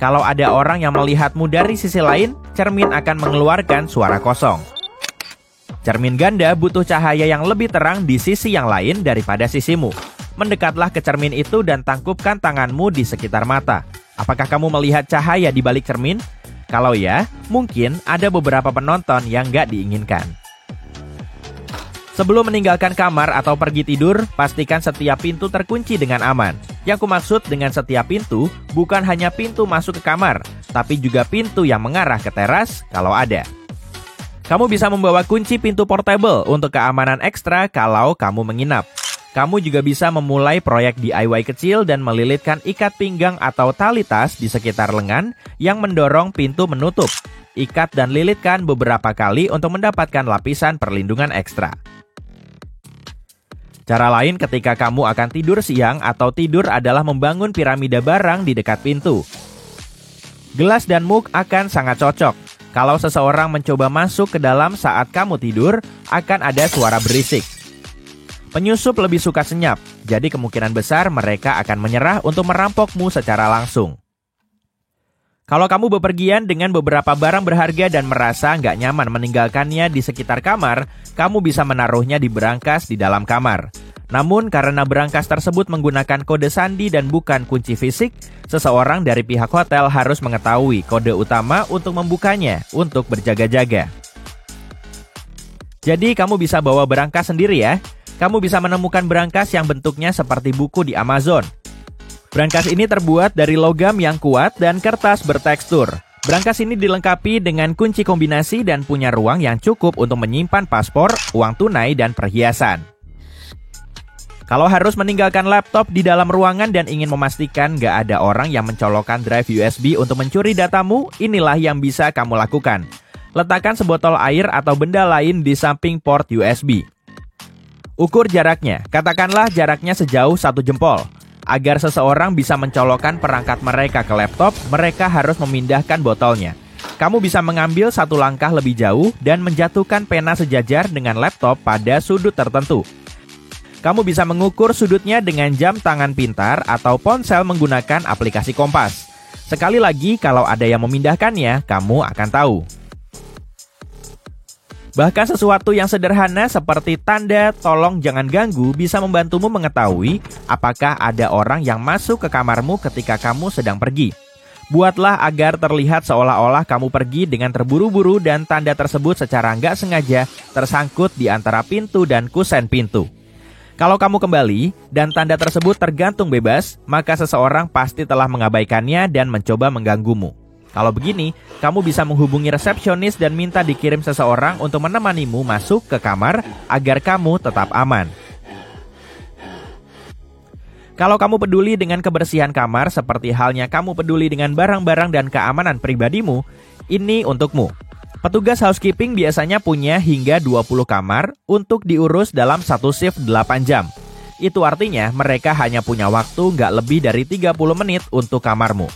Kalau ada orang yang melihatmu dari sisi lain, cermin akan mengeluarkan suara kosong. Cermin ganda butuh cahaya yang lebih terang di sisi yang lain daripada sisimu. Mendekatlah ke cermin itu dan tangkupkan tanganmu di sekitar mata. Apakah kamu melihat cahaya di balik cermin? Kalau ya, mungkin ada beberapa penonton yang nggak diinginkan. Sebelum meninggalkan kamar atau pergi tidur, pastikan setiap pintu terkunci dengan aman. Yang kumaksud dengan setiap pintu, bukan hanya pintu masuk ke kamar, tapi juga pintu yang mengarah ke teras kalau ada. Kamu bisa membawa kunci pintu portable untuk keamanan ekstra kalau kamu menginap. Kamu juga bisa memulai proyek DIY kecil dan melilitkan ikat pinggang atau tali tas di sekitar lengan yang mendorong pintu menutup. Ikat dan lilitkan beberapa kali untuk mendapatkan lapisan perlindungan ekstra. Cara lain ketika kamu akan tidur siang atau tidur adalah membangun piramida barang di dekat pintu. Gelas dan mug akan sangat cocok. Kalau seseorang mencoba masuk ke dalam saat kamu tidur, akan ada suara berisik. Penyusup lebih suka senyap, jadi kemungkinan besar mereka akan menyerah untuk merampokmu secara langsung. Kalau kamu bepergian dengan beberapa barang berharga dan merasa nggak nyaman meninggalkannya di sekitar kamar, kamu bisa menaruhnya di berangkas di dalam kamar. Namun karena berangkas tersebut menggunakan kode sandi dan bukan kunci fisik, seseorang dari pihak hotel harus mengetahui kode utama untuk membukanya untuk berjaga-jaga. Jadi kamu bisa bawa berangkas sendiri ya. Kamu bisa menemukan berangkas yang bentuknya seperti buku di Amazon. Berangkas ini terbuat dari logam yang kuat dan kertas bertekstur. Berangkas ini dilengkapi dengan kunci kombinasi dan punya ruang yang cukup untuk menyimpan paspor, uang tunai, dan perhiasan. Kalau harus meninggalkan laptop di dalam ruangan dan ingin memastikan nggak ada orang yang mencolokkan drive USB untuk mencuri datamu, inilah yang bisa kamu lakukan. Letakkan sebotol air atau benda lain di samping port USB. Ukur jaraknya, katakanlah jaraknya sejauh 1 jempol. Agar seseorang bisa mencolokkan perangkat mereka ke laptop, mereka harus memindahkan botolnya. Kamu bisa mengambil 1 langkah lebih jauh dan menjatuhkan pena sejajar dengan laptop pada sudut tertentu. Kamu bisa mengukur sudutnya dengan jam tangan pintar atau ponsel menggunakan aplikasi kompas. Sekali lagi, kalau ada yang memindahkannya, kamu akan tahu. Bahkan sesuatu yang sederhana seperti tanda "tolong jangan ganggu" bisa membantumu mengetahui apakah ada orang yang masuk ke kamarmu ketika kamu sedang pergi. Buatlah agar terlihat seolah-olah kamu pergi dengan terburu-buru dan tanda tersebut secara nggak sengaja tersangkut di antara pintu dan kusen pintu. Kalau kamu kembali dan tanda tersebut tergantung bebas, maka seseorang pasti telah mengabaikannya dan mencoba mengganggumu. Kalau begini, kamu bisa menghubungi resepsionis dan minta dikirim seseorang untuk menemanimu masuk ke kamar agar kamu tetap aman. Kalau kamu peduli dengan kebersihan kamar seperti halnya kamu peduli dengan barang-barang dan keamanan pribadimu, ini untukmu. Petugas housekeeping biasanya punya hingga 20 kamar untuk diurus dalam satu shift 8 jam. Itu artinya mereka hanya punya waktu nggak lebih dari 30 menit untuk kamarmu.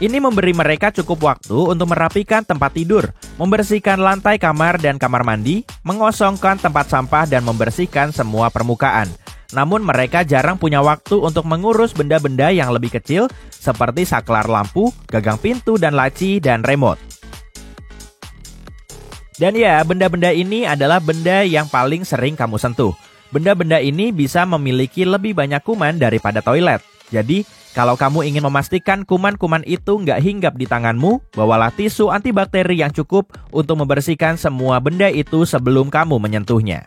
Ini memberi mereka cukup waktu untuk merapikan tempat tidur, membersihkan lantai kamar dan kamar mandi, mengosongkan tempat sampah dan membersihkan semua permukaan. Namun mereka jarang punya waktu untuk mengurus benda-benda yang lebih kecil seperti saklar lampu, gagang pintu dan laci, dan remote. Dan ya, benda-benda ini adalah benda yang paling sering kamu sentuh. Benda-benda ini bisa memiliki lebih banyak kuman daripada toilet. Jadi, kalau kamu ingin memastikan kuman-kuman itu nggak hinggap di tanganmu, bawalah tisu antibakteri yang cukup untuk membersihkan semua benda itu sebelum kamu menyentuhnya.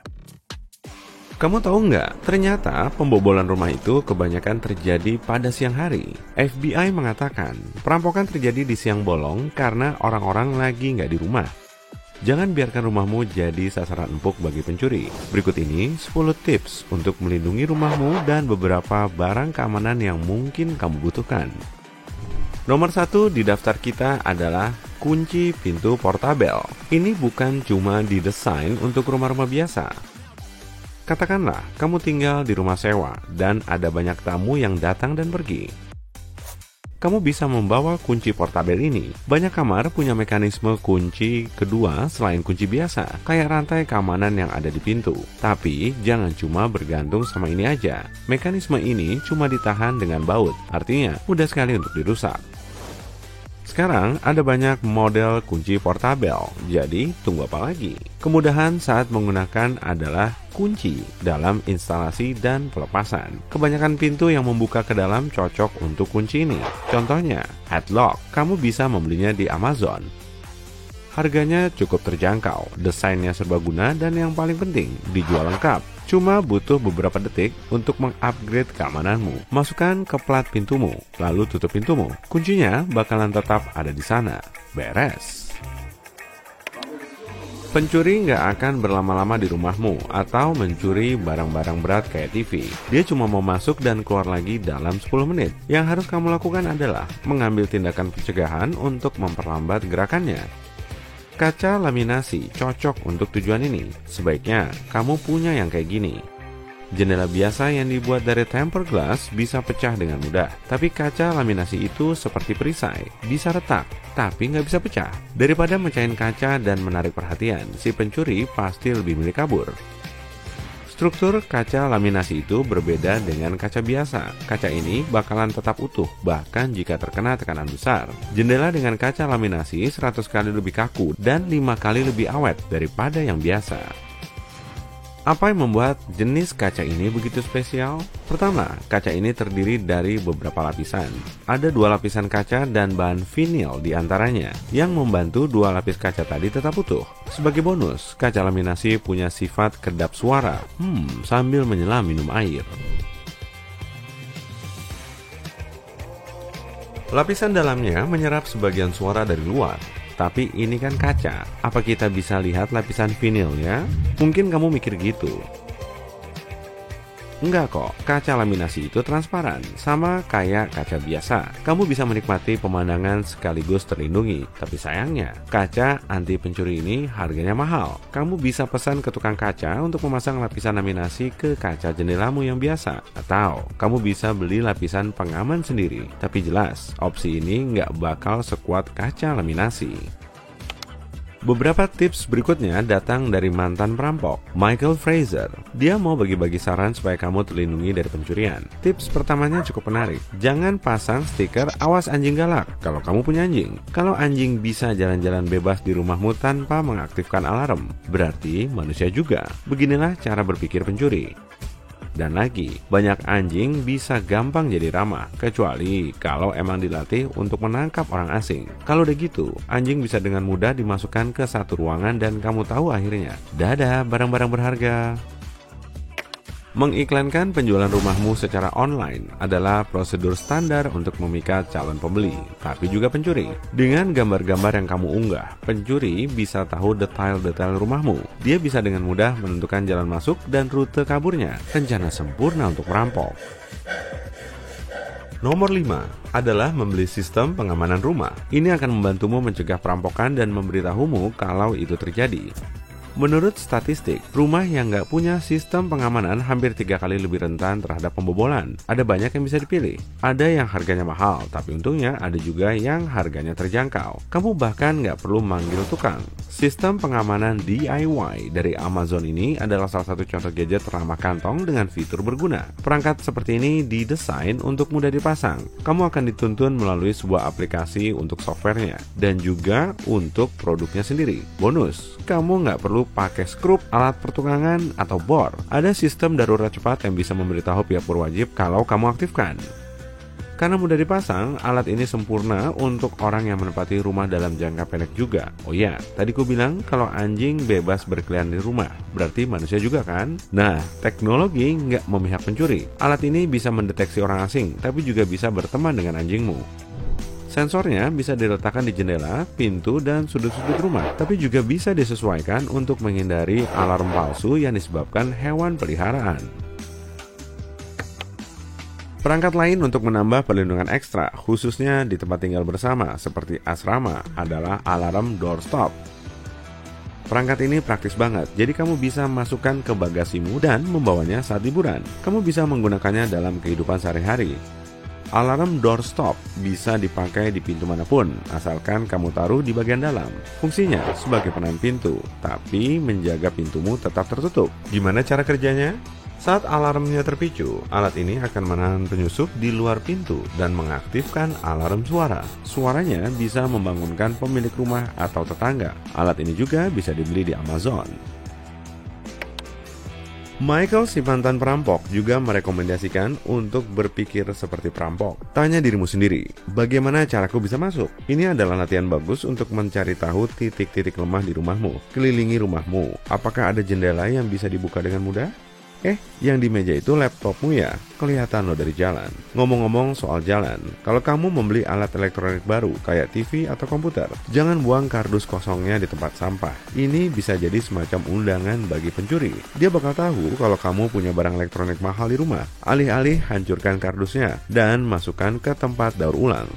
Kamu tahu nggak, ternyata pembobolan rumah itu kebanyakan terjadi pada siang hari. FBI mengatakan, perampokan terjadi di siang bolong karena orang-orang lagi nggak di rumah. Jangan biarkan rumahmu jadi sasaran empuk bagi pencuri. Berikut ini 10 tips untuk melindungi rumahmu dan beberapa barang keamanan yang mungkin kamu butuhkan. Nomor 1 di daftar kita adalah kunci pintu portabel. Ini bukan cuma didesain untuk rumah-rumah biasa. Katakanlah, kamu tinggal di rumah sewa dan ada banyak tamu yang datang dan pergi. Kamu bisa membawa kunci portabel ini. Banyak kamar punya mekanisme kunci kedua selain kunci biasa, kayak rantai keamanan yang ada di pintu. Tapi, jangan cuma bergantung sama ini aja. Mekanisme ini cuma ditahan dengan baut, artinya mudah sekali untuk dirusak. Sekarang ada banyak model kunci portabel, jadi tunggu apa lagi? Kemudahan saat menggunakan adalah kunci dalam instalasi dan pelepasan. Kebanyakan pintu yang membuka ke dalam cocok untuk kunci ini. Contohnya, Padlock. Kamu bisa membelinya di Amazon. Harganya cukup terjangkau, desainnya serbaguna, dan yang paling penting, dijual lengkap. Cuma butuh beberapa detik untuk mengupgrade keamananmu. Masukkan ke plat pintumu, lalu tutup pintumu. Kuncinya bakalan tetap ada di sana. Beres. Pencuri nggak akan berlama-lama di rumahmu atau mencuri barang-barang berat kayak TV. Dia cuma mau masuk dan keluar lagi dalam 10 menit. Yang harus kamu lakukan adalah mengambil tindakan pencegahan untuk memperlambat gerakannya. Kaca laminasi cocok untuk tujuan ini. Sebaiknya kamu punya yang kayak gini. Jendela biasa yang dibuat dari tempered glass bisa pecah dengan mudah. Tapi kaca laminasi itu seperti perisai, bisa retak, tapi nggak bisa pecah. Daripada mecahin kaca dan menarik perhatian, si pencuri pasti lebih milih kabur. Struktur kaca laminasi itu berbeda dengan kaca biasa. Kaca ini bakalan tetap utuh, bahkan jika terkena tekanan besar. Jendela dengan kaca laminasi 100 kali lebih kaku dan 5 kali lebih awet daripada yang biasa. Apa yang membuat jenis kaca ini begitu spesial? Pertama, kaca ini terdiri dari beberapa lapisan. Ada 2 lapisan kaca dan bahan vinil di antaranya, yang membantu 2 lapis kaca tadi tetap utuh. Sebagai bonus, kaca laminasi punya sifat kedap suara, sambil menyelam minum air. Lapisan dalamnya menyerap sebagian suara dari luar. Tapi ini kan kaca, apa kita bisa lihat lapisan vinilnya? Mungkin kamu mikir gitu. Enggak kok, kaca laminasi itu transparan, sama kayak kaca biasa. Kamu bisa menikmati pemandangan sekaligus terlindungi. Tapi sayangnya, kaca anti pencuri ini harganya mahal. Kamu bisa pesan ke tukang kaca untuk memasang lapisan laminasi ke kaca jendelamu yang biasa. Atau, kamu bisa beli lapisan pengaman sendiri. Tapi jelas, opsi ini nggak bakal sekuat kaca laminasi. Beberapa tips berikutnya datang dari mantan perampok, Michael Fraser. Dia mau bagi-bagi saran supaya kamu terlindungi dari pencurian. Tips pertamanya cukup menarik. Jangan pasang stiker awas anjing galak kalau kamu punya anjing. Kalau anjing bisa jalan-jalan bebas di rumahmu tanpa mengaktifkan alarm, berarti manusia juga. Beginilah cara berpikir pencuri. Dan lagi, banyak anjing bisa gampang jadi ramah, kecuali kalau emang dilatih untuk menangkap orang asing. Kalau udah gitu, anjing bisa dengan mudah dimasukkan ke satu ruangan dan kamu tahu akhirnya, dadah barang-barang berharga. Mengiklankan penjualan rumahmu secara online adalah prosedur standar untuk memikat calon pembeli, tapi juga pencuri. Dengan gambar-gambar yang kamu unggah, pencuri bisa tahu detail-detail rumahmu. Dia bisa dengan mudah menentukan jalan masuk dan rute kaburnya. Rencana sempurna untuk merampok. Nomor 5 adalah membeli sistem pengamanan rumah. Ini akan membantumu mencegah perampokan dan memberitahumu kalau itu terjadi. Menurut statistik, rumah yang nggak punya sistem pengamanan hampir 3 kali lebih rentan terhadap pembobolan. Ada banyak yang bisa dipilih. Ada yang harganya mahal, tapi untungnya ada juga yang harganya terjangkau. Kamu bahkan nggak perlu manggil tukang. Sistem pengamanan DIY dari Amazon ini adalah salah satu contoh gadget ramah kantong dengan fitur berguna. Perangkat seperti ini didesain untuk mudah dipasang. Kamu akan dituntun melalui sebuah aplikasi untuk softwarenya dan juga untuk produknya sendiri. Bonus, kamu nggak perlu pakai skrup, alat pertukangan, atau bor. Ada sistem darurat cepat yang bisa memberitahu pihak berwajib kalau kamu aktifkan. Karena mudah dipasang, alat ini sempurna untuk orang yang menempati rumah dalam jangka pendek juga. Oh ya, tadi ku bilang kalau anjing bebas berkeliaran di rumah, berarti manusia juga kan? Nah, teknologi nggak memihak pencuri. Alat ini bisa mendeteksi orang asing, tapi juga bisa berteman dengan anjingmu. Sensornya bisa diletakkan di jendela, pintu, dan sudut-sudut rumah, tapi juga bisa disesuaikan untuk menghindari alarm palsu yang disebabkan hewan peliharaan. Perangkat lain untuk menambah perlindungan ekstra, khususnya di tempat tinggal bersama, seperti asrama, adalah alarm doorstop. Perangkat ini praktis banget, jadi kamu bisa masukkan ke bagasimu dan membawanya saat liburan. Kamu bisa menggunakannya dalam kehidupan sehari-hari. Alarm doorstop bisa dipakai di pintu manapun, asalkan kamu taruh di bagian dalam. Fungsinya sebagai penahan pintu, tapi menjaga pintumu tetap tertutup. Gimana cara kerjanya? Saat alarmnya terpicu, alat ini akan menahan penyusup di luar pintu dan mengaktifkan alarm suara. Suaranya bisa membangunkan pemilik rumah atau tetangga. Alat ini juga bisa dibeli di Amazon. Michael, si mantan perampok, juga merekomendasikan untuk berpikir seperti perampok. Tanya dirimu sendiri, bagaimana caraku bisa masuk? Ini adalah latihan bagus untuk mencari tahu titik-titik lemah di rumahmu. Kelilingi rumahmu, apakah ada jendela yang bisa dibuka dengan mudah? Yang di meja itu laptopmu ya? Kelihatan lo dari jalan. Ngomong-ngomong soal jalan, kalau kamu membeli alat elektronik baru kayak TV atau komputer, jangan buang kardus kosongnya di tempat sampah. Ini bisa jadi semacam undangan bagi pencuri. Dia bakal tahu kalau kamu punya barang elektronik mahal di rumah. Alih-alih hancurkan kardusnya dan masukkan ke tempat daur ulang.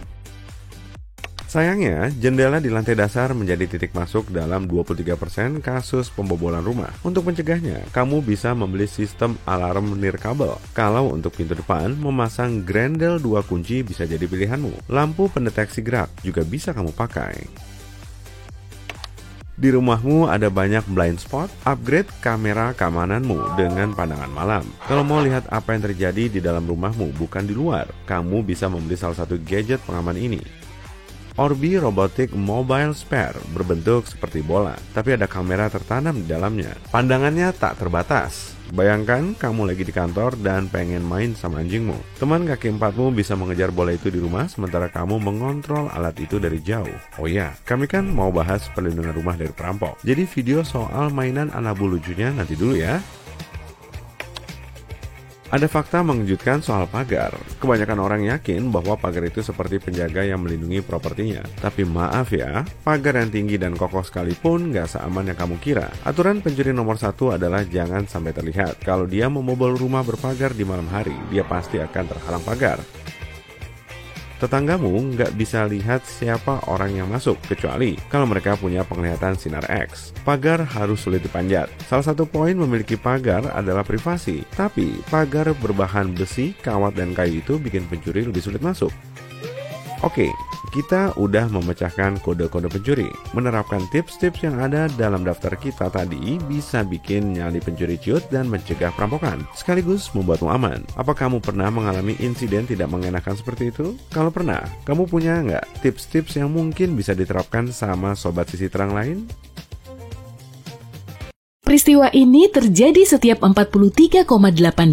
Sayangnya, jendela di lantai dasar menjadi titik masuk dalam 23% kasus pembobolan rumah. Untuk mencegahnya, kamu bisa membeli sistem alarm nirkabel. Kalau untuk pintu depan, memasang grendel 2 kunci bisa jadi pilihanmu. Lampu pendeteksi gerak juga bisa kamu pakai. Di rumahmu ada banyak blind spot, upgrade kamera keamananmu dengan pandangan malam. Kalau mau lihat apa yang terjadi di dalam rumahmu bukan di luar, kamu bisa membeli salah satu gadget pengaman ini. Orbi Robotic Mobile Spare berbentuk seperti bola, tapi ada kamera tertanam di dalamnya. Pandangannya tak terbatas. Bayangkan kamu lagi di kantor dan pengen main sama anjingmu. Teman kaki empatmu bisa mengejar bola itu di rumah sementara kamu mengontrol alat itu dari jauh. Oh ya, kami kan mau bahas perlindungan rumah dari perampok. Jadi video soal mainan anabu lucunya nanti dulu ya. Ada fakta mengejutkan soal pagar. Kebanyakan orang yakin bahwa pagar itu seperti penjaga yang melindungi propertinya. Tapi maaf ya, pagar yang tinggi dan kokoh sekalipun nggak seaman yang kamu kira. Aturan pencuri nomor 1 adalah jangan sampai terlihat. Kalau dia membobol rumah berpagar di malam hari, dia pasti akan terhalang pagar. Tetanggamu nggak bisa lihat siapa orang yang masuk, kecuali kalau mereka punya penglihatan sinar X. Pagar harus sulit dipanjat. Salah satu poin memiliki pagar adalah privasi. Tapi pagar berbahan besi, kawat, dan kayu itu bikin pencuri lebih sulit masuk. Oke, kita udah memecahkan kode-kode pencuri. Menerapkan tips-tips yang ada dalam daftar kita tadi bisa bikin nyali pencuri ciut dan mencegah perampokan, sekaligus membuatmu aman. Apa kamu pernah mengalami insiden tidak mengenakan seperti itu? Kalau pernah, kamu punya nggak tips-tips yang mungkin bisa diterapkan sama sobat sisi terang lain? Peristiwa ini terjadi setiap 43,8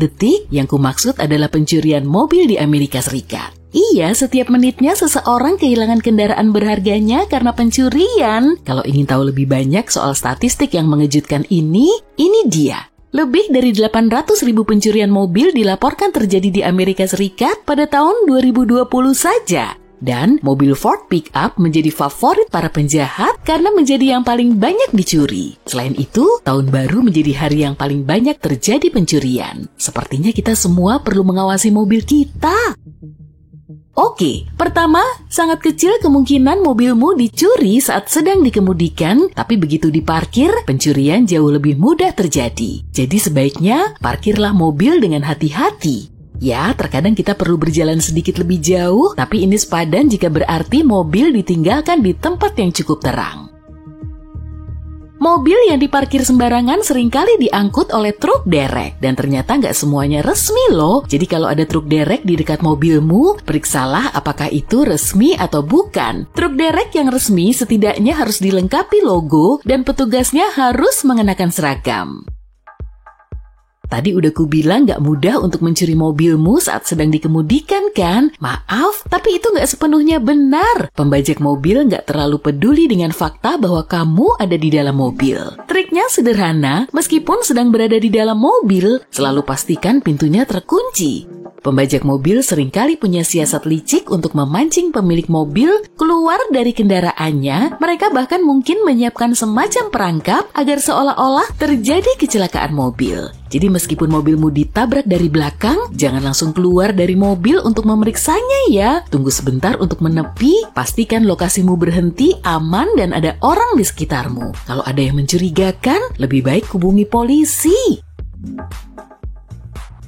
detik, yang kumaksud adalah pencurian mobil di Amerika Serikat. Iya, setiap menitnya seseorang kehilangan kendaraan berharganya karena pencurian. Kalau ingin tahu lebih banyak soal statistik yang mengejutkan ini dia. Lebih dari 800.000 pencurian mobil dilaporkan terjadi di Amerika Serikat pada tahun 2020 saja. Dan mobil Ford pickup menjadi favorit para penjahat karena menjadi yang paling banyak dicuri. Selain itu, tahun baru menjadi hari yang paling banyak terjadi pencurian. Sepertinya kita semua perlu mengawasi mobil kita. Oke, pertama, sangat kecil kemungkinan mobilmu dicuri saat sedang dikemudikan, tapi begitu diparkir, pencurian jauh lebih mudah terjadi. Jadi sebaiknya parkirlah mobil dengan hati-hati. Ya, terkadang kita perlu berjalan sedikit lebih jauh, tapi ini sepadan jika berarti mobil ditinggalkan di tempat yang cukup terang. Mobil yang diparkir sembarangan seringkali diangkut oleh truk derek, dan ternyata nggak semuanya resmi loh. Jadi kalau ada truk derek di dekat mobilmu, periksalah apakah itu resmi atau bukan. Truk derek yang resmi setidaknya harus dilengkapi logo, dan petugasnya harus mengenakan seragam. Tadi udah kubilang gak mudah untuk mencuri mobilmu saat sedang dikemudikan kan? Maaf, tapi itu gak sepenuhnya benar. Pembajak mobil gak terlalu peduli dengan fakta bahwa kamu ada di dalam mobil. Triknya sederhana, meskipun sedang berada di dalam mobil, selalu pastikan pintunya terkunci. Pembajak mobil seringkali punya siasat licik untuk memancing pemilik mobil keluar dari kendaraannya. Mereka bahkan mungkin menyiapkan semacam perangkap agar seolah-olah terjadi kecelakaan mobil. Jadi meskipun mobilmu ditabrak dari belakang, jangan langsung keluar dari mobil untuk memeriksanya ya. Tunggu sebentar untuk menepi, pastikan lokasimu berhenti, aman, dan ada orang di sekitarmu. Kalau ada yang mencurigakan, lebih baik hubungi polisi.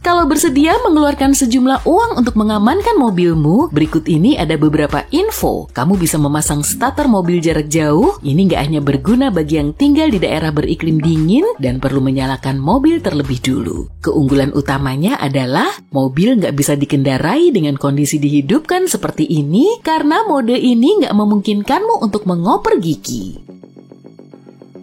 Kalau bersedia mengeluarkan sejumlah uang untuk mengamankan mobilmu, berikut ini ada beberapa info. Kamu bisa memasang starter mobil jarak jauh. Ini nggak hanya berguna bagi yang tinggal di daerah beriklim dingin dan perlu menyalakan mobil terlebih dulu. Keunggulan utamanya adalah mobil nggak bisa dikendarai dengan kondisi dihidupkan seperti ini karena mode ini nggak memungkinkanmu untuk mengoper gigi.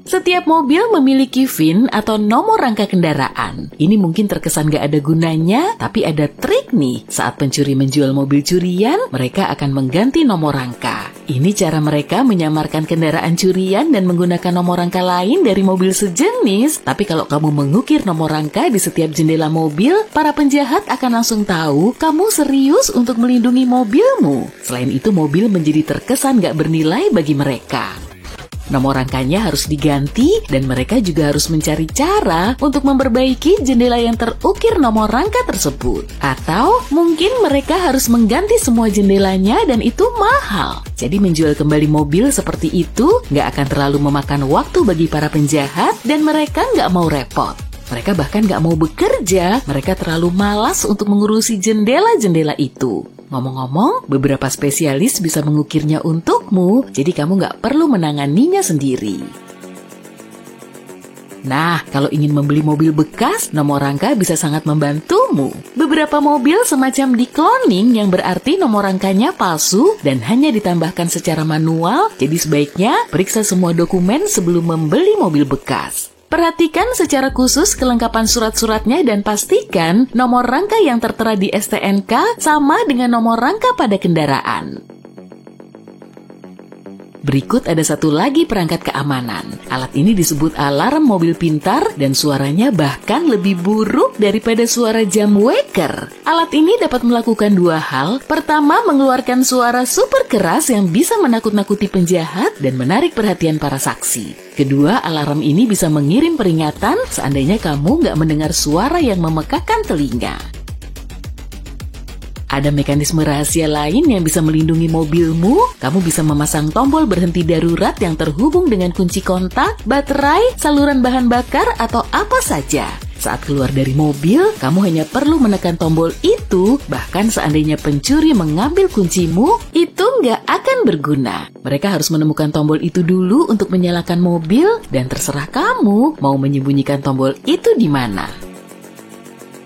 Setiap mobil memiliki VIN atau nomor rangka kendaraan. Ini mungkin terkesan gak ada gunanya, tapi ada trik nih. Saat pencuri menjual mobil curian, mereka akan mengganti nomor rangka. Ini cara mereka menyamarkan kendaraan curian dan menggunakan nomor rangka lain dari mobil sejenis. Tapi kalau kamu mengukir nomor rangka di setiap jendela mobil, para penjahat akan langsung tahu kamu serius untuk melindungi mobilmu. Selain itu, mobil menjadi terkesan gak bernilai bagi mereka. Nomor rangkanya harus diganti dan mereka juga harus mencari cara untuk memperbaiki jendela yang terukir nomor rangka tersebut. Atau mungkin mereka harus mengganti semua jendelanya dan itu mahal. Jadi menjual kembali mobil seperti itu nggak akan terlalu memakan waktu bagi para penjahat dan mereka nggak mau repot. Mereka bahkan nggak mau bekerja, mereka terlalu malas untuk mengurusi jendela-jendela itu. Ngomong-ngomong, beberapa spesialis bisa mengukirnya untukmu, jadi kamu nggak perlu menanganinya sendiri. Nah, kalau ingin membeli mobil bekas, nomor rangka bisa sangat membantumu. Beberapa mobil semacam di-cloning yang berarti nomor rangkanya palsu dan hanya ditambahkan secara manual, jadi sebaiknya periksa semua dokumen sebelum membeli mobil bekas. Perhatikan secara khusus kelengkapan surat-suratnya dan pastikan nomor rangka yang tertera di STNK sama dengan nomor rangka pada kendaraan. Berikut ada satu lagi perangkat keamanan. Alat ini disebut alarm mobil pintar dan suaranya bahkan lebih buruk daripada suara jam waker. Alat ini dapat melakukan dua hal. Pertama, mengeluarkan suara super keras yang bisa menakut-nakuti penjahat dan menarik perhatian para saksi. Kedua, alarm ini bisa mengirim peringatan seandainya kamu nggak mendengar suara yang memekakan telinga. Ada mekanisme rahasia lain yang bisa melindungi mobilmu. Kamu bisa memasang tombol berhenti darurat yang terhubung dengan kunci kontak, baterai, saluran bahan bakar, atau apa saja. Saat keluar dari mobil, kamu hanya perlu menekan tombol itu. Bahkan seandainya pencuri mengambil kuncimu, itu nggak akan berguna. Mereka harus menemukan tombol itu dulu untuk menyalakan mobil, dan terserah kamu mau menyembunyikan tombol itu di mana.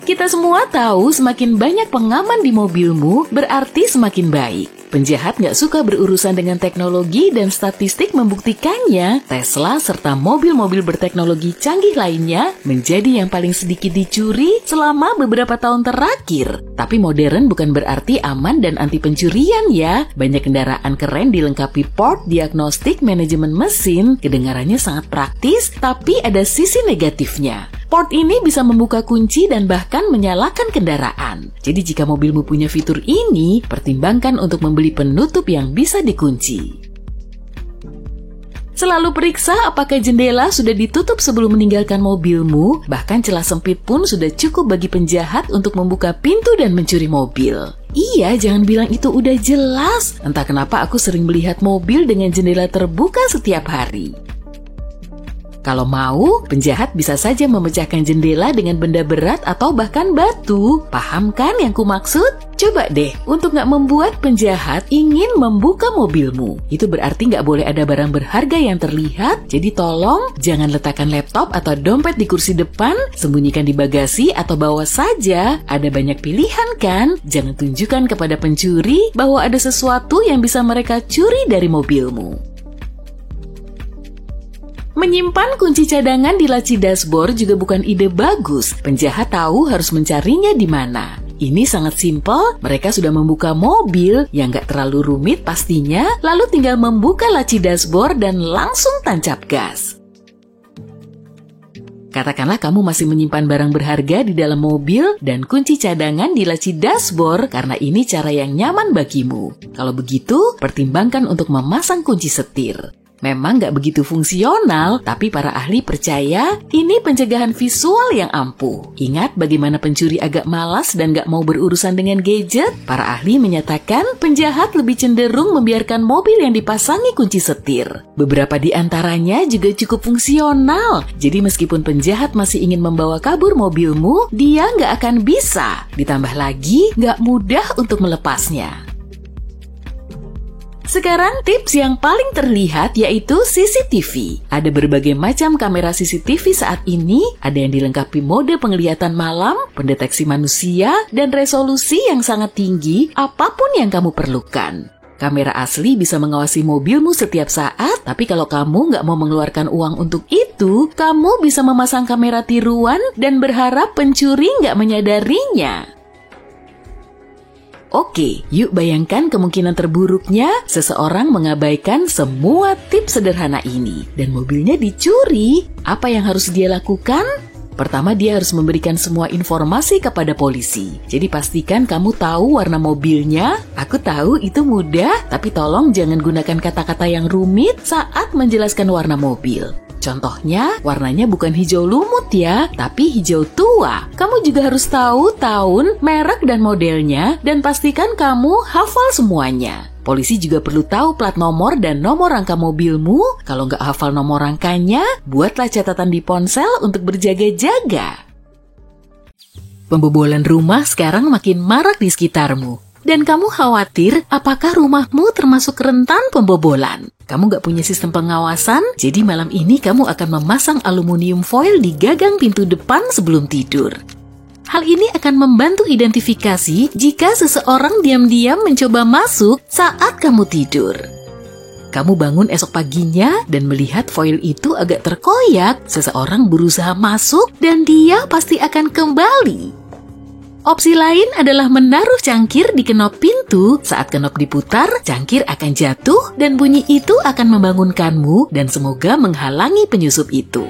Kita semua tahu semakin banyak pengaman di mobilmu berarti semakin baik. Penjahat nggak suka berurusan dengan teknologi dan statistik membuktikannya. Tesla serta mobil-mobil berteknologi canggih lainnya menjadi yang paling sedikit dicuri selama beberapa tahun terakhir. Tapi modern bukan berarti aman dan anti pencurian ya. Banyak kendaraan keren dilengkapi port diagnostik manajemen mesin. Kedengarannya sangat praktis, tapi ada sisi negatifnya. Port ini bisa membuka kunci dan bahkan menyalakan kendaraan. Jadi jika mobilmu punya fitur ini, pertimbangkan untuk membeli penutup yang bisa dikunci. Selalu periksa apakah jendela sudah ditutup sebelum meninggalkan mobilmu, bahkan celah sempit pun sudah cukup bagi penjahat untuk membuka pintu dan mencuri mobil. Iya, jangan bilang itu udah jelas. Entah kenapa aku sering melihat mobil dengan jendela terbuka setiap hari. Kalau mau, penjahat bisa saja memecahkan jendela dengan benda berat atau bahkan batu. Paham kan yang kumaksud? Coba deh, untuk nggak membuat penjahat ingin membuka mobilmu. Itu berarti nggak boleh ada barang berharga yang terlihat. Jadi tolong, jangan letakkan laptop atau dompet di kursi depan, sembunyikan di bagasi atau bawa saja. Ada banyak pilihan kan? Jangan tunjukkan kepada pencuri bahwa ada sesuatu yang bisa mereka curi dari mobilmu. Menyimpan kunci cadangan di laci dashboard juga bukan ide bagus. Penjahat tahu harus mencarinya di mana. Ini sangat simpel, mereka sudah membuka mobil yang gak terlalu rumit pastinya, lalu tinggal membuka laci dashboard dan langsung tancap gas. Katakanlah kamu masih menyimpan barang berharga di dalam mobil dan kunci cadangan di laci dashboard karena ini cara yang nyaman bagimu. Kalau begitu, pertimbangkan untuk memasang kunci setir. Memang nggak begitu fungsional, tapi para ahli percaya ini pencegahan visual yang ampuh. Ingat bagaimana pencuri agak malas dan nggak mau berurusan dengan gadget? Para ahli menyatakan penjahat lebih cenderung membiarkan mobil yang dipasangi kunci setir. Beberapa di antaranya juga cukup fungsional. Jadi meskipun penjahat masih ingin membawa kabur mobilmu, dia nggak akan bisa. Ditambah lagi, nggak mudah untuk melepasnya. Sekarang tips yang paling terlihat yaitu CCTV. Ada berbagai macam kamera CCTV saat ini, ada yang dilengkapi mode penglihatan malam, pendeteksi manusia, dan resolusi yang sangat tinggi apapun yang kamu perlukan. Kamera asli bisa mengawasi mobilmu setiap saat, tapi kalau kamu nggak mau mengeluarkan uang untuk itu, kamu bisa memasang kamera tiruan dan berharap pencuri nggak menyadarinya. Oke, yuk bayangkan kemungkinan terburuknya seseorang mengabaikan semua tips sederhana ini dan mobilnya dicuri. Apa yang harus dia lakukan? Pertama, dia harus memberikan semua informasi kepada polisi. Jadi pastikan kamu tahu warna mobilnya. Aku tahu itu mudah, tapi tolong jangan gunakan kata-kata yang rumit saat menjelaskan warna mobil. Contohnya, warnanya bukan hijau lumut ya, tapi hijau tua. Kamu juga harus tahu tahun, merek, dan modelnya, dan pastikan kamu hafal semuanya. Polisi juga perlu tahu plat nomor dan nomor rangka mobilmu. Kalau nggak hafal nomor rangkanya, buatlah catatan di ponsel untuk berjaga-jaga. Pembobolan rumah sekarang makin marak di sekitarmu. Dan kamu khawatir apakah rumahmu termasuk rentan pembobolan. Kamu nggak punya sistem pengawasan, jadi malam ini kamu akan memasang aluminium foil di gagang pintu depan sebelum tidur. Hal ini akan membantu identifikasi jika seseorang diam-diam mencoba masuk saat kamu tidur. Kamu bangun esok paginya dan melihat foil itu agak terkoyak, seseorang berusaha masuk dan dia pasti akan kembali. Opsi lain adalah menaruh cangkir di kenop pintu. Saat kenop diputar, cangkir akan jatuh dan bunyi itu akan membangunkanmu dan semoga menghalangi penyusup itu.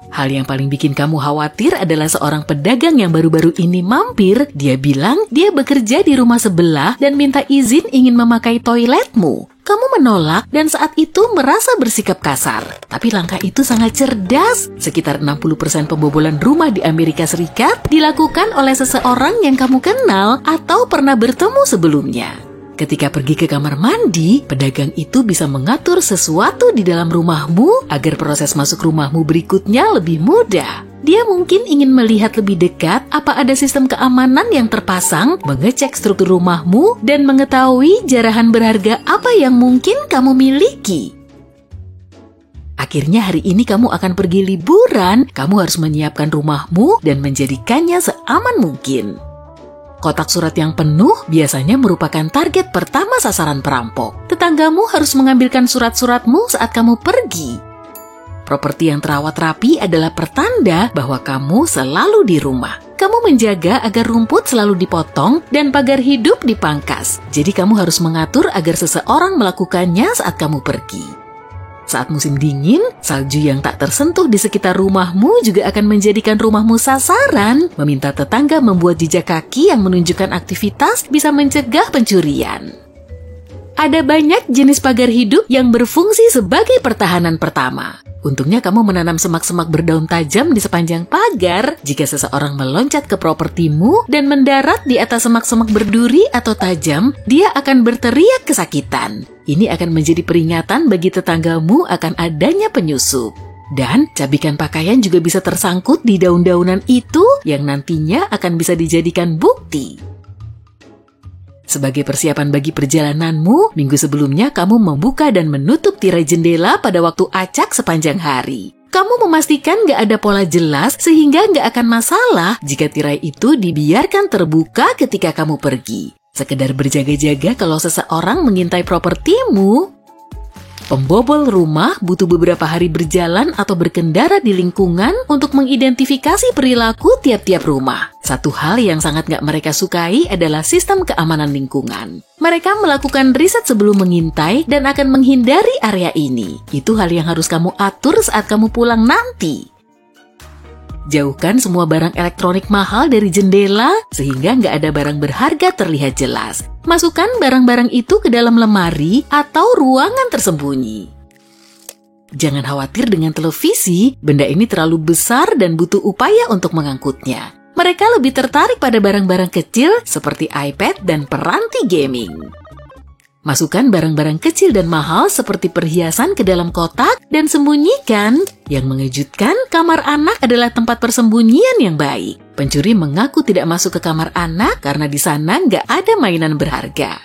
Hal yang paling bikin kamu khawatir adalah seorang pedagang yang baru-baru ini mampir. Dia bilang dia bekerja di rumah sebelah dan minta izin ingin memakai toiletmu. Kamu menolak dan saat itu merasa bersikap kasar. Tapi langkah itu sangat cerdas. Sekitar 60% pembobolan rumah di Amerika Serikat dilakukan oleh seseorang yang kamu kenal atau pernah bertemu sebelumnya. Ketika pergi ke kamar mandi, pedagang itu bisa mengatur sesuatu di dalam rumahmu agar proses masuk rumahmu berikutnya lebih mudah. Dia mungkin ingin melihat lebih dekat apa ada sistem keamanan yang terpasang, mengecek struktur rumahmu, dan mengetahui jarahan berharga apa yang mungkin kamu miliki. Akhirnya hari ini kamu akan pergi liburan, kamu harus menyiapkan rumahmu dan menjadikannya seaman mungkin. Kotak surat yang penuh biasanya merupakan target pertama sasaran perampok. Tetanggamu harus mengambilkan surat-suratmu saat kamu pergi. Properti yang terawat rapi adalah pertanda bahwa kamu selalu di rumah. Kamu menjaga agar rumput selalu dipotong dan pagar hidup dipangkas. Jadi kamu harus mengatur agar seseorang melakukannya saat kamu pergi. Saat musim dingin, salju yang tak tersentuh di sekitar rumahmu juga akan menjadikan rumahmu sasaran. Meminta tetangga membuat jejak kaki yang menunjukkan aktivitas bisa mencegah pencurian. Ada banyak jenis pagar hidup yang berfungsi sebagai pertahanan pertama. Untungnya kamu menanam semak-semak berdaun tajam di sepanjang pagar. Jika seseorang meloncat ke propertimu dan mendarat di atas semak-semak berduri atau tajam, dia akan berteriak kesakitan. Ini akan menjadi peringatan bagi tetanggamu akan adanya penyusup. Dan cabikan pakaian juga bisa tersangkut di daun-daunan itu yang nantinya akan bisa dijadikan bukti. Sebagai persiapan bagi perjalananmu, minggu sebelumnya kamu membuka dan menutup tirai jendela pada waktu acak sepanjang hari. Kamu memastikan nggak ada pola jelas sehingga nggak akan masalah jika tirai itu dibiarkan terbuka ketika kamu pergi. Sekedar berjaga-jaga kalau seseorang mengintai propertimu. Pembobol rumah butuh beberapa hari berjalan atau berkendara di lingkungan untuk mengidentifikasi perilaku tiap-tiap rumah. Satu hal yang sangat nggak mereka sukai adalah sistem keamanan lingkungan. Mereka melakukan riset sebelum mengintai dan akan menghindari area ini. Itu hal yang harus kamu atur saat kamu pulang nanti. Jauhkan semua barang elektronik mahal dari jendela sehingga nggak ada barang berharga terlihat jelas. Masukkan barang-barang itu ke dalam lemari atau ruangan tersembunyi. Jangan khawatir dengan televisi, benda ini terlalu besar dan butuh upaya untuk mengangkutnya. Mereka lebih tertarik pada barang-barang kecil seperti iPad dan peranti gaming. Masukkan barang-barang kecil dan mahal seperti perhiasan ke dalam kotak dan sembunyikan. Yang mengejutkan, kamar anak adalah tempat persembunyian yang baik. Pencuri mengaku tidak masuk ke kamar anak karena di sana nggak ada mainan berharga.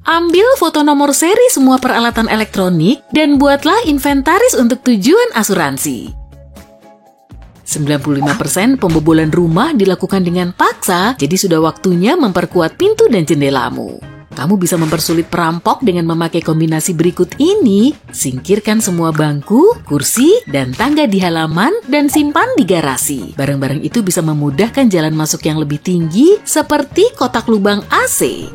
Ambil foto nomor seri semua peralatan elektronik dan buatlah inventaris untuk tujuan asuransi. 95% pembobolan rumah dilakukan dengan paksa, jadi sudah waktunya memperkuat pintu dan jendelamu. Kamu bisa mempersulit perampok dengan memakai kombinasi berikut ini. Singkirkan semua bangku, kursi, dan tangga di halaman dan simpan di garasi. Barang-barang itu bisa memudahkan jalan masuk yang lebih tinggi seperti kotak lubang AC.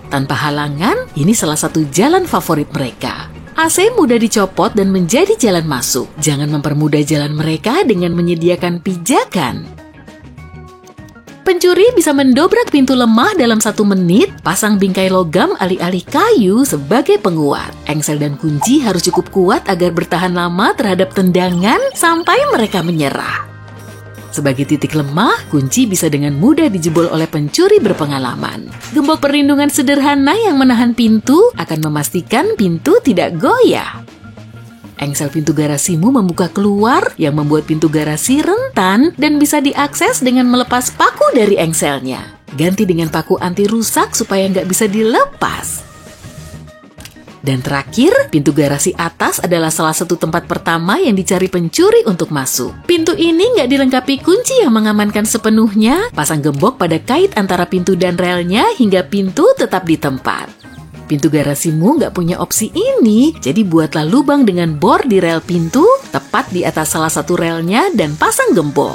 Tanpa halangan, ini salah satu jalan favorit mereka. AC mudah dicopot dan menjadi jalan masuk. Jangan mempermudah jalan mereka dengan menyediakan pijakan. Pencuri bisa mendobrak pintu lemah dalam 1 menit, pasang bingkai logam alih-alih kayu sebagai penguat. Engsel dan kunci harus cukup kuat agar bertahan lama terhadap tendangan sampai mereka menyerah. Sebagai titik lemah, kunci bisa dengan mudah dijebol oleh pencuri berpengalaman. Gembok perlindungan sederhana yang menahan pintu akan memastikan pintu tidak goyah. Engsel pintu garasimu membuka keluar yang membuat pintu garasi rentan dan bisa diakses dengan melepas paku dari engselnya. Ganti dengan paku anti rusak supaya nggak bisa dilepas. Dan terakhir, pintu garasi atas adalah salah satu tempat pertama yang dicari pencuri untuk masuk. Pintu ini nggak dilengkapi kunci yang mengamankan sepenuhnya. Pasang gembok pada kait antara pintu dan relnya hingga pintu tetap di tempat. Pintu garasimu nggak punya opsi ini, jadi buatlah lubang dengan bor di rel pintu, tepat di atas salah satu relnya dan pasang gembok.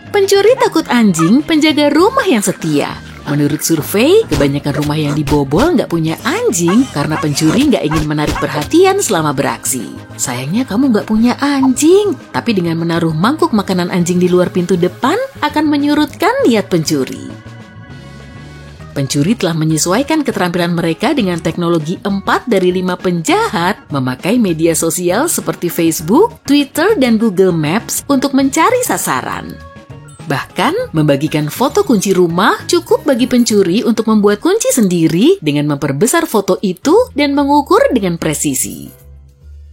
Pencuri takut anjing, penjaga rumah yang setia. Menurut survei, kebanyakan rumah yang dibobol nggak punya anjing karena pencuri nggak ingin menarik perhatian selama beraksi. Sayangnya kamu nggak punya anjing, tapi dengan menaruh mangkuk makanan anjing di luar pintu depan akan menyurutkan niat pencuri. Pencuri telah menyesuaikan keterampilan mereka dengan teknologi 4 dari 5 penjahat memakai media sosial seperti Facebook, Twitter, dan Google Maps untuk mencari sasaran. Bahkan, membagikan foto kunci rumah cukup bagi pencuri untuk membuat kunci sendiri dengan memperbesar foto itu dan mengukur dengan presisi.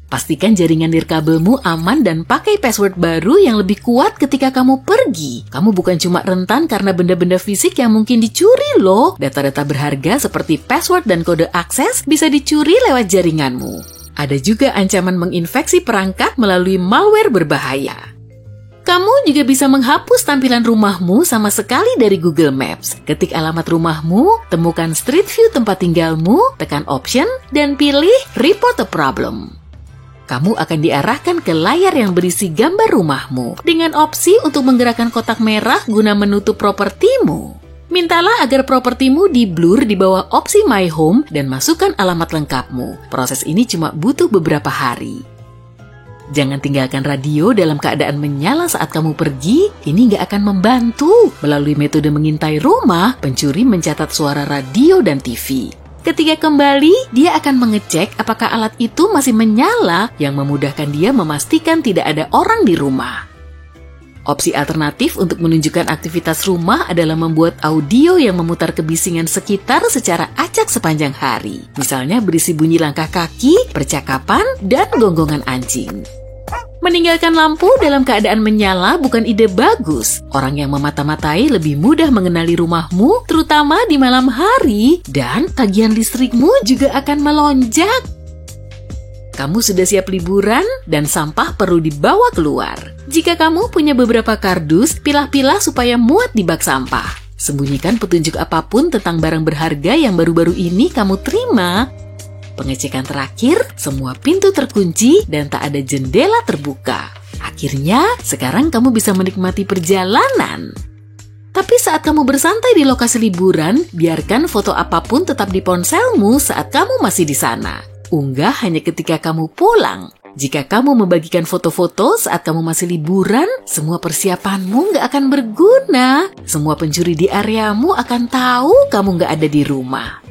Pastikan jaringan nirkabelmu aman dan pakai password baru yang lebih kuat ketika kamu pergi. Kamu bukan cuma rentan karena benda-benda fisik yang mungkin dicuri loh. Data-data berharga seperti password dan kode akses bisa dicuri lewat jaringanmu. Ada juga ancaman menginfeksi perangkat melalui malware berbahaya. Kamu juga bisa menghapus tampilan rumahmu sama sekali dari Google Maps. Ketik alamat rumahmu, temukan Street View tempat tinggalmu, tekan Option, dan pilih Report a Problem. Kamu akan diarahkan ke layar yang berisi gambar rumahmu dengan opsi untuk menggerakkan kotak merah guna menutup propertimu. Mintalah agar propertimu di-blur di bawah opsi My Home dan masukkan alamat lengkapmu. Proses ini cuma butuh beberapa hari. Jangan tinggalkan radio dalam keadaan menyala saat kamu pergi, ini nggak akan membantu. Melalui metode mengintai rumah, pencuri mencatat suara radio dan TV. Ketika kembali, dia akan mengecek apakah alat itu masih menyala yang memudahkan dia memastikan tidak ada orang di rumah. Opsi alternatif untuk menunjukkan aktivitas rumah adalah membuat audio yang memutar kebisingan sekitar secara acak sepanjang hari. Misalnya berisi bunyi langkah kaki, percakapan, dan gonggongan anjing. Meninggalkan lampu dalam keadaan menyala bukan ide bagus. Orang yang memata-matai lebih mudah mengenali rumahmu, terutama di malam hari, dan tagihan listrikmu juga akan melonjak. Kamu sudah siap liburan dan sampah perlu dibawa keluar. Jika kamu punya beberapa kardus, pilah-pilah supaya muat di bak sampah. Sembunyikan petunjuk apapun tentang barang berharga yang baru-baru ini kamu terima. Pengecekan terakhir, semua pintu terkunci dan tak ada jendela terbuka. Akhirnya, sekarang kamu bisa menikmati perjalanan. Tapi saat kamu bersantai di lokasi liburan, biarkan foto apapun tetap di ponselmu saat kamu masih di sana. Unggah hanya ketika kamu pulang. Jika kamu membagikan foto-foto saat kamu masih liburan, semua persiapanmu nggak akan berguna. Semua pencuri di areamu akan tahu kamu nggak ada di rumah.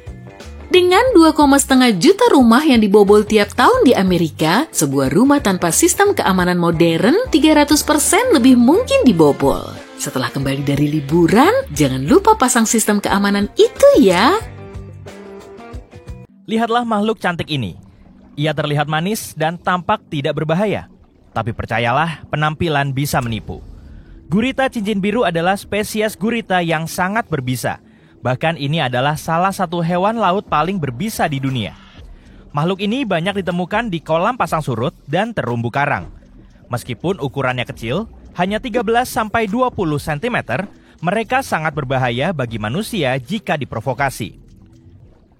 Dengan 2,5 juta rumah yang dibobol tiap tahun di Amerika, sebuah rumah tanpa sistem keamanan modern 300% lebih mungkin dibobol. Setelah kembali dari liburan, jangan lupa pasang sistem keamanan itu ya. Lihatlah makhluk cantik ini. Ia terlihat manis dan tampak tidak berbahaya. Tapi percayalah, penampilan bisa menipu. Gurita cincin biru adalah spesies gurita yang sangat berbisa. Bahkan ini adalah salah satu hewan laut paling berbisa di dunia. Makhluk ini banyak ditemukan di kolam pasang surut dan terumbu karang. Meskipun ukurannya kecil, hanya 13-20 cm, mereka sangat berbahaya bagi manusia jika diprovokasi.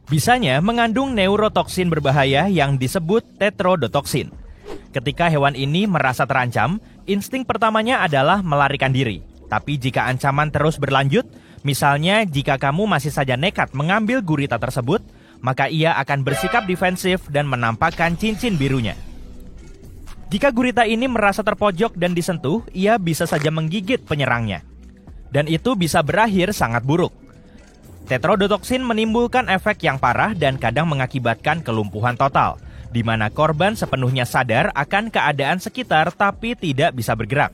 Bisanya mengandung neurotoksin berbahaya yang disebut tetrodotoksin. Ketika hewan ini merasa terancam, insting pertamanya adalah melarikan diri. Tapi jika ancaman terus berlanjut, misalnya jika kamu masih saja nekat mengambil gurita tersebut, maka ia akan bersikap defensif dan menampakkan cincin birunya. Jika gurita ini merasa terpojok dan disentuh, ia bisa saja menggigit penyerangnya. Dan itu bisa berakhir sangat buruk. Tetrodotoksin menimbulkan efek yang parah dan kadang mengakibatkan kelumpuhan total, di mana korban sepenuhnya sadar akan keadaan sekitar tapi tidak bisa bergerak.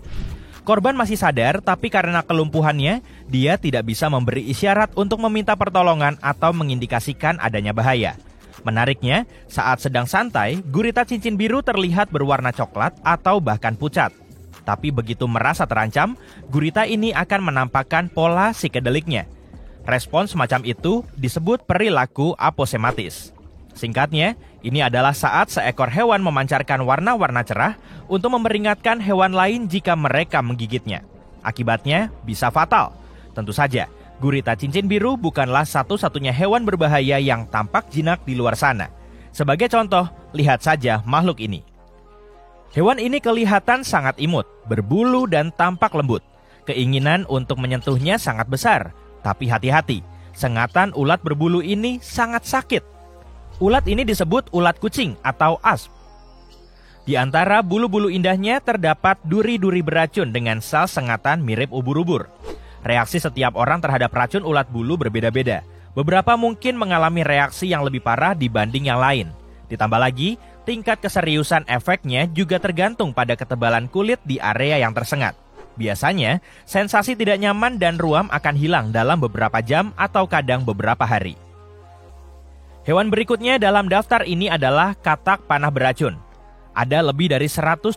Korban masih sadar, tapi karena kelumpuhannya, dia tidak bisa memberi isyarat untuk meminta pertolongan atau mengindikasikan adanya bahaya. Menariknya, saat sedang santai, gurita cincin biru terlihat berwarna coklat atau bahkan pucat. Tapi begitu merasa terancam, gurita ini akan menampakkan pola psikedeliknya. Respons semacam itu disebut perilaku aposematis. Singkatnya, ini adalah saat seekor hewan memancarkan warna-warna cerah untuk memperingatkan hewan lain jika mereka menggigitnya. Akibatnya bisa fatal. Tentu saja, gurita cincin biru bukanlah satu-satunya hewan berbahaya yang tampak jinak di luar sana. Sebagai contoh, lihat saja makhluk ini. Hewan ini kelihatan sangat imut, berbulu dan tampak lembut. Keinginan untuk menyentuhnya sangat besar, tapi hati-hati, sengatan ulat berbulu ini sangat sakit. Ulat ini disebut ulat kucing atau asp. Di antara bulu-bulu indahnya terdapat duri-duri beracun dengan sel sengatan mirip ubur-ubur. Reaksi setiap orang terhadap racun ulat bulu berbeda-beda. Beberapa mungkin mengalami reaksi yang lebih parah dibanding yang lain. Ditambah lagi, tingkat keseriusan efeknya juga tergantung pada ketebalan kulit di area yang tersengat. Biasanya, sensasi tidak nyaman dan ruam akan hilang dalam beberapa jam atau kadang beberapa hari. Hewan berikutnya dalam daftar ini adalah katak panah beracun. Ada lebih dari 170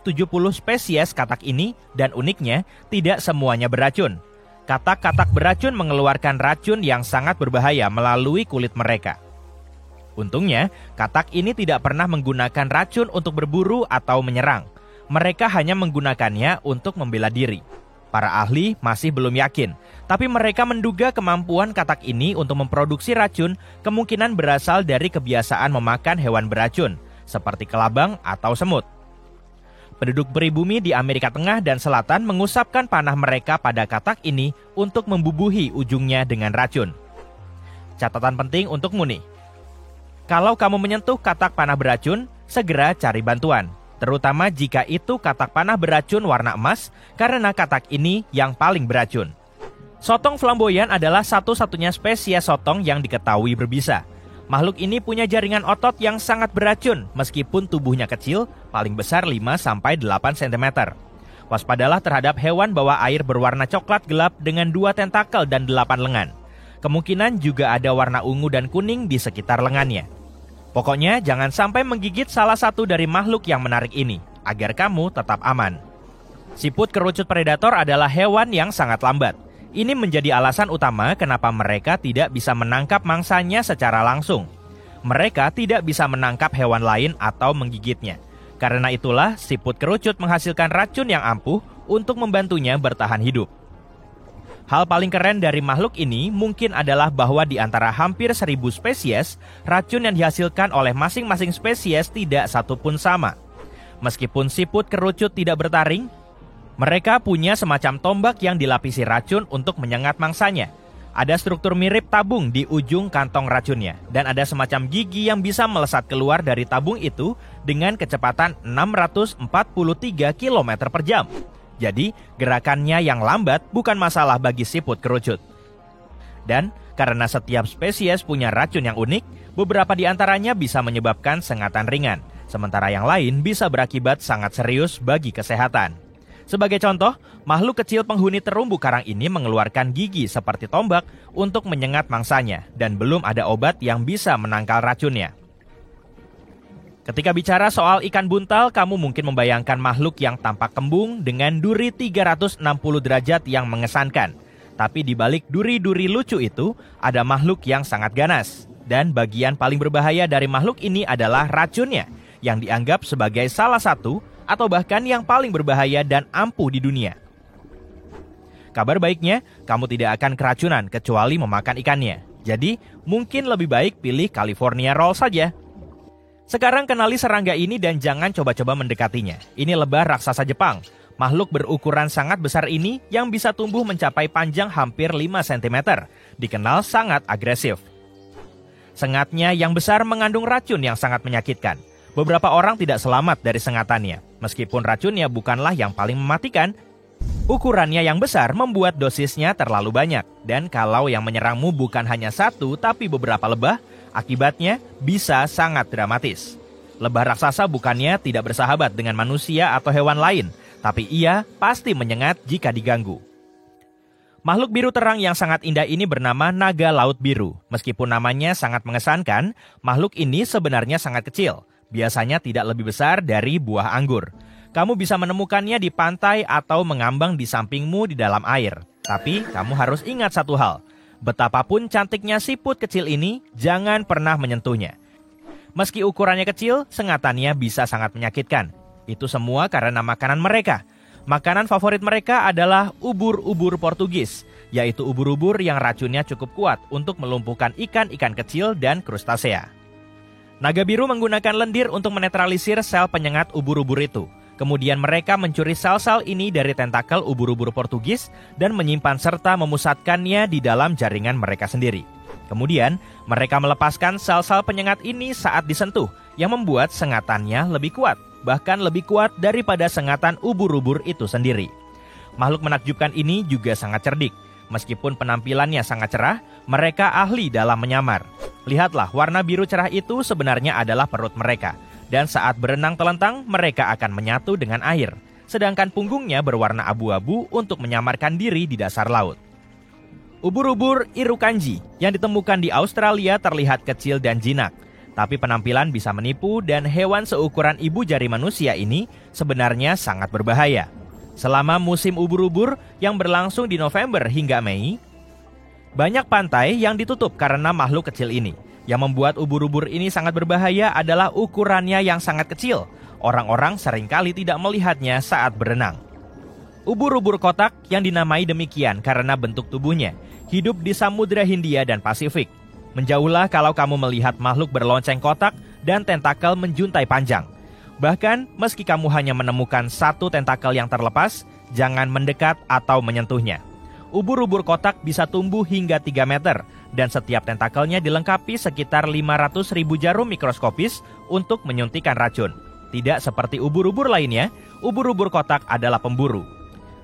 spesies katak ini dan uniknya tidak semuanya beracun. Katak-katak beracun mengeluarkan racun yang sangat berbahaya melalui kulit mereka. Untungnya, katak ini tidak pernah menggunakan racun untuk berburu atau menyerang. mereka hanya menggunakannya untuk membela diri. Para ahli masih belum yakin, tapi mereka menduga kemampuan katak ini untuk memproduksi racun kemungkinan berasal dari kebiasaan memakan hewan beracun, seperti kelabang atau semut. Penduduk pribumi di Amerika Tengah dan Selatan mengusapkan panah mereka pada katak ini untuk membubuhi ujungnya dengan racun. Catatan penting untukmu nih. Kalau kamu menyentuh katak panah beracun, segera cari bantuan. Terutama jika itu katak panah beracun warna emas, karena katak ini yang paling beracun. Sotong flamboyan adalah satu-satunya spesies sotong yang diketahui berbisa. Makhluk ini punya jaringan otot yang sangat beracun, meskipun tubuhnya kecil, paling besar 5-8 cm. Waspadalah terhadap hewan bawah air berwarna coklat gelap dengan 2 tentakel dan 8 lengan. Kemungkinan juga ada warna ungu dan kuning di sekitar lengannya. Pokoknya jangan sampai menggigit salah satu dari makhluk yang menarik ini, agar kamu tetap aman. Siput kerucut predator adalah hewan yang sangat lambat. Ini menjadi alasan utama kenapa mereka tidak bisa menangkap mangsanya secara langsung. Mereka tidak bisa menangkap hewan lain atau menggigitnya. Karena itulah siput kerucut menghasilkan racun yang ampuh untuk membantunya bertahan hidup. Hal paling keren dari makhluk ini mungkin adalah bahwa di antara hampir 1000 spesies, racun yang dihasilkan oleh masing-masing spesies tidak satupun sama. Meskipun siput kerucut tidak bertaring, mereka punya semacam tombak yang dilapisi racun untuk menyengat mangsanya. Ada struktur mirip tabung di ujung kantong racunnya, dan ada semacam gigi yang bisa melesat keluar dari tabung itu dengan kecepatan 643 km per jam. Jadi, gerakannya yang lambat bukan masalah bagi siput kerucut. Dan, karena setiap spesies punya racun yang unik, beberapa di antaranya bisa menyebabkan sengatan ringan, sementara yang lain bisa berakibat sangat serius bagi kesehatan. Sebagai contoh, makhluk kecil penghuni terumbu karang ini mengeluarkan gigi seperti tombak untuk menyengat mangsanya, dan belum ada obat yang bisa menangkal racunnya. Ketika bicara soal ikan buntal, kamu mungkin membayangkan makhluk yang tampak kembung dengan duri 360 derajat yang mengesankan. Tapi di balik duri-duri lucu itu, ada makhluk yang sangat ganas. Dan bagian paling berbahaya dari makhluk ini adalah racunnya, yang dianggap sebagai salah satu atau bahkan yang paling berbahaya dan ampuh di dunia. Kabar baiknya, kamu tidak akan keracunan kecuali memakan ikannya. Jadi, mungkin lebih baik pilih California Roll saja. Sekarang kenali serangga ini dan jangan coba-coba mendekatinya. Ini lebah raksasa Jepang. Makhluk berukuran sangat besar ini yang bisa tumbuh mencapai panjang hampir 5 cm. Dikenal sangat agresif. Sengatnya yang besar mengandung racun yang sangat menyakitkan. Beberapa orang tidak selamat dari sengatannya. Meskipun racunnya bukanlah yang paling mematikan, ukurannya yang besar membuat dosisnya terlalu banyak. Dan kalau yang menyerangmu bukan hanya satu tapi beberapa lebah, akibatnya bisa sangat dramatis. Lebah raksasa bukannya tidak bersahabat dengan manusia atau hewan lain, tapi ia pasti menyengat jika diganggu. Makhluk biru terang yang sangat indah ini bernama naga laut biru. Meskipun namanya sangat mengesankan, makhluk ini sebenarnya sangat kecil. Biasanya tidak lebih besar dari buah anggur. Kamu bisa menemukannya di pantai atau mengambang di sampingmu di dalam air. Tapi kamu harus ingat satu hal. Betapapun cantiknya siput kecil ini, jangan pernah menyentuhnya. Meski ukurannya kecil, sengatannya bisa sangat menyakitkan. Itu semua karena makanan mereka. Makanan favorit mereka adalah ubur-ubur Portugis, yaitu ubur-ubur yang racunnya cukup kuat untuk melumpuhkan ikan-ikan kecil dan krustasea. Naga biru menggunakan lendir untuk menetralisir sel penyengat ubur-ubur itu. Kemudian mereka mencuri sel-sel ini dari tentakel ubur-ubur Portugis dan menyimpan serta memusatkannya di dalam jaringan mereka sendiri. Kemudian, mereka melepaskan sel-sel penyengat ini saat disentuh, yang membuat sengatannya lebih kuat, bahkan lebih kuat daripada sengatan ubur-ubur itu sendiri. Makhluk menakjubkan ini juga sangat cerdik. Meskipun penampilannya sangat cerah, mereka ahli dalam menyamar. Lihatlah, warna biru cerah itu sebenarnya adalah perut mereka. Dan saat berenang telentang, mereka akan menyatu dengan air. Sedangkan punggungnya berwarna abu-abu untuk menyamarkan diri di dasar laut. Ubur-ubur Irukandji yang ditemukan di Australia terlihat kecil dan jinak. Tapi penampilan bisa menipu dan hewan seukuran ibu jari manusia ini sebenarnya sangat berbahaya. Selama musim ubur-ubur yang berlangsung di November hingga Mei, banyak pantai yang ditutup karena makhluk kecil ini. Yang membuat ubur-ubur ini sangat berbahaya adalah ukurannya yang sangat kecil. Orang-orang seringkali tidak melihatnya saat berenang. Ubur-ubur kotak yang dinamai demikian karena bentuk tubuhnya hidup di Samudra Hindia dan Pasifik. Menjauhlah kalau kamu melihat makhluk berlonceng kotak dan tentakel menjuntai panjang. Bahkan meski kamu hanya menemukan satu tentakel yang terlepas, jangan mendekat atau menyentuhnya. Ubur-ubur kotak bisa tumbuh hingga 3 meter dan setiap tentakelnya dilengkapi sekitar 500.000 jarum mikroskopis untuk menyuntikkan racun. Tidak seperti ubur-ubur lainnya, ubur-ubur kotak adalah pemburu.